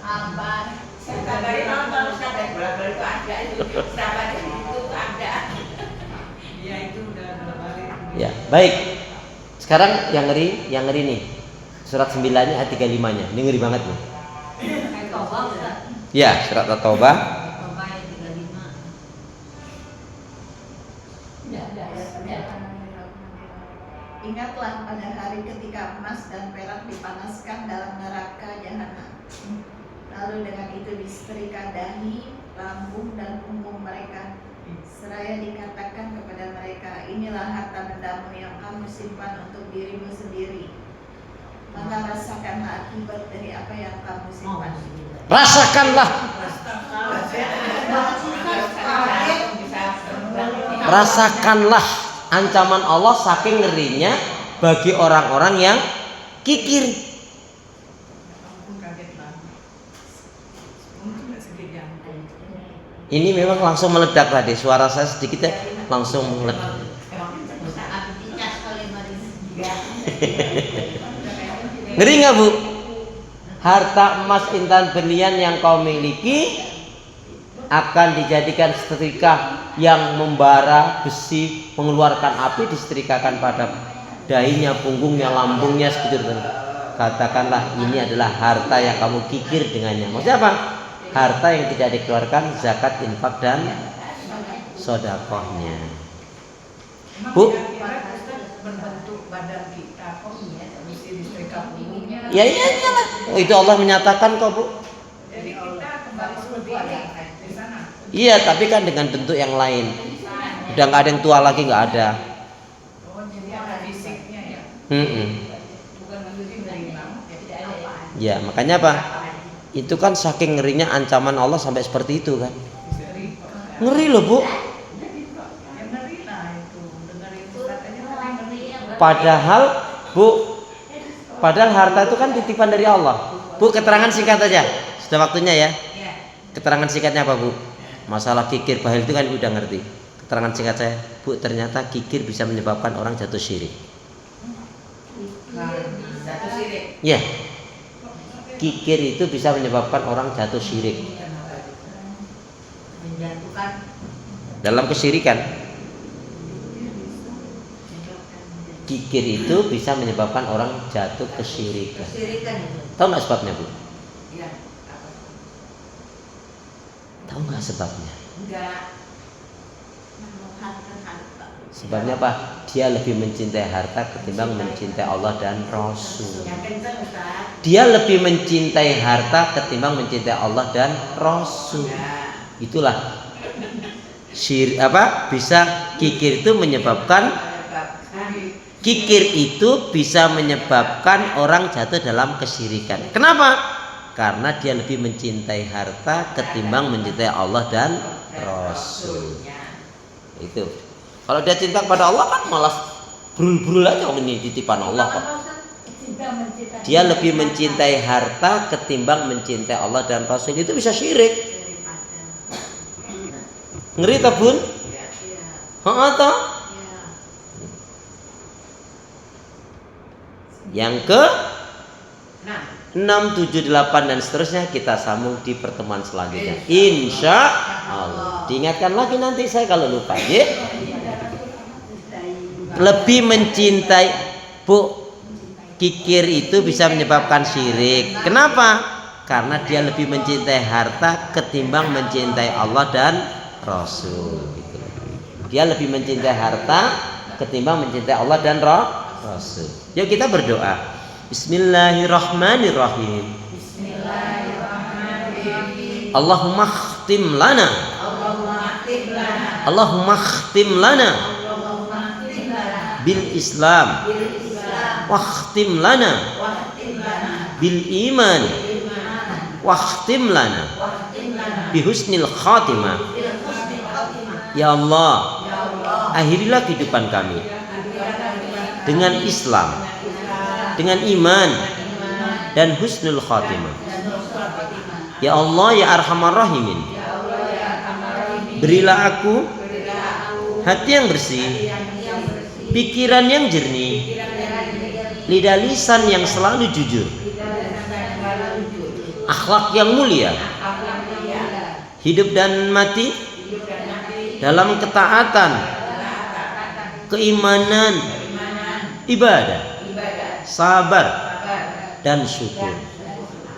Ambar. Kabarin nonton siapa yang bola-bola itu ada itu siapa di situ ada. Iya itu udah balik. Ya, baik. Sekarang yang ngeri nih. Surat 9-nya ayat 35-nya. Ini ngeri banget nih. Kayak Taubat, Ustaz. Ya, surat At-Taubah. Taubat ayat 35. Ingatlah pada hari ketika emas dan perak dipanaskan dalam neraka jahanam. Lalu dengan itu disetrika dahi, lambung dan punggung mereka. Seraya dikatakan kepada mereka, inilah harta bendamu yang kamu simpan untuk dirimu sendiri. Maka rasakanlah akibat dari apa yang kamu simpan. Rasakanlah. Rasakanlah ancaman Allah saking ngerinya bagi orang-orang yang kikir. Ini memang langsung meledak tadi, suara saya sedikit ya langsung meledak. Ngeri nggak Bu? Harta emas intan berlian yang kau miliki akan dijadikan setrika yang membara besi, mengeluarkan api, disetrikakan pada dahinya, punggungnya, lambungnya, sekujur tubuh. Katakanlah ini adalah harta yang kamu kikir dengannya. Maksudnya apa? Harta yang tidak dikeluarkan zakat, infak dan sodakohnya. Bu, berbentuk badan kita kok mesti disetrika punggungnya. ya iyalah. Oh, itu Allah menyatakan kok Bu. Jadi kita kembali seperti ini di sana. Iya, tapi kan dengan bentuk yang lain. Udah nggak ada yang tua lagi, nggak ada. Oh, jadi ada fisiknya ya. Bukan menjadi berimbang. Ya, makanya apa? Itu kan saking ngerinya ancaman Allah sampai seperti itu kan. Ngeri loh Bu. Yang ngeri lah itu. Dengerin Ustaz aja ngeri. Padahal harta itu kan titipan dari Allah. Bu, keterangan singkat aja. Sudah waktunya ya. Keterangan singkatnya apa Bu? Masalah kikir bahil itu kan udah ngerti. Keterangan singkat saya, Bu, ternyata kikir bisa menyebabkan orang jatuh syirik. Satu sirik. Ya. Kikir itu bisa menyebabkan orang jatuh syirik. Menjatuhkan Dalam kesyirikan. Kikir itu bisa menyebabkan orang jatuh kesyirikan. kesirikan itu. Tahu nggak sebabnya Bu? Iya. Apa? Tahu nggak sebabnya? Enggak menuhankan harta. Sebabnya apa? Dia lebih mencintai harta ketimbang mencintai Allah dan Rasul. Yang kencang Ustaz. Dia lebih mencintai harta ketimbang mencintai Allah dan Rasul. Itulah bisa kikir itu menyebabkan orang jatuh dalam kesyirikan. Kenapa? Karena dia lebih mencintai harta ketimbang mencintai Allah dan Rasul. Itu. Kalau dia cinta kepada Allah kan malah brul-brul aja, ini titipan Allah kok. Dia lebih mencintai harta ketimbang mencintai Allah dan Rasul, itu bisa syirik. Ngeri tak Bun? Atau yang ke 6, 7, 8 dan seterusnya kita sambung di pertemuan selanjutnya. Insya Allah. Diingatkan lagi nanti saya kalau lupa ya. Lebih mencintai Bu, kikir itu bisa menyebabkan syirik. Kenapa? Karena dia lebih mencintai harta ketimbang mencintai Allah dan Rasul gitu. Dia lebih mencintai harta ketimbang mencintai Allah dan Rasul. Yuk kita berdoa. Bismillahirrahmanirrahim. Allahumma khtim lana. Allahumma khtim lana bil Islam. Wakhtim lana bil iman. Wakhtim lana bi husnil khatimah. Ya Allah, akhirilah kehidupan kami dengan Islam, dengan iman dan husnul khatimah. Ya Allah, ya Arhamar Rahimin, berilah aku hati yang bersih, pikiran yang jernih, lidah lisan yang selalu jujur, akhlak yang mulia, hidup dan mati dalam ketaatan, keimanan, ibadah, sabar dan syukur.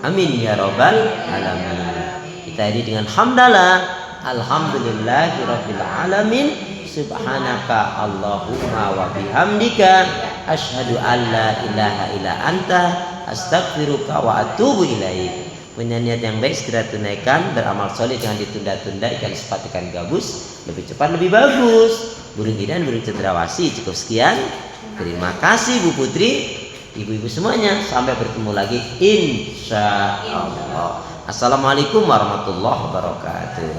Amin ya rabbal alamin. Kita ini dengan hamdalah, alhamdulillahirabbil alamin. Subhanaka Allahumma wa bihamdika asyhadu an la ilaha illa anta astaghfiruka wa atubu ilaik. Punya niat yang baik segera tunaikan, beramal soleh jangan ditunda-tunda, ikan sepat ikan gabus, lebih cepat lebih bagus. Burung idan burung cendrawasih. Cukup sekian. Terima kasih Bu Putri, ibu-ibu semuanya. Sampai bertemu lagi insya Allah. Assalamualaikum warahmatullahi wabarakatuh.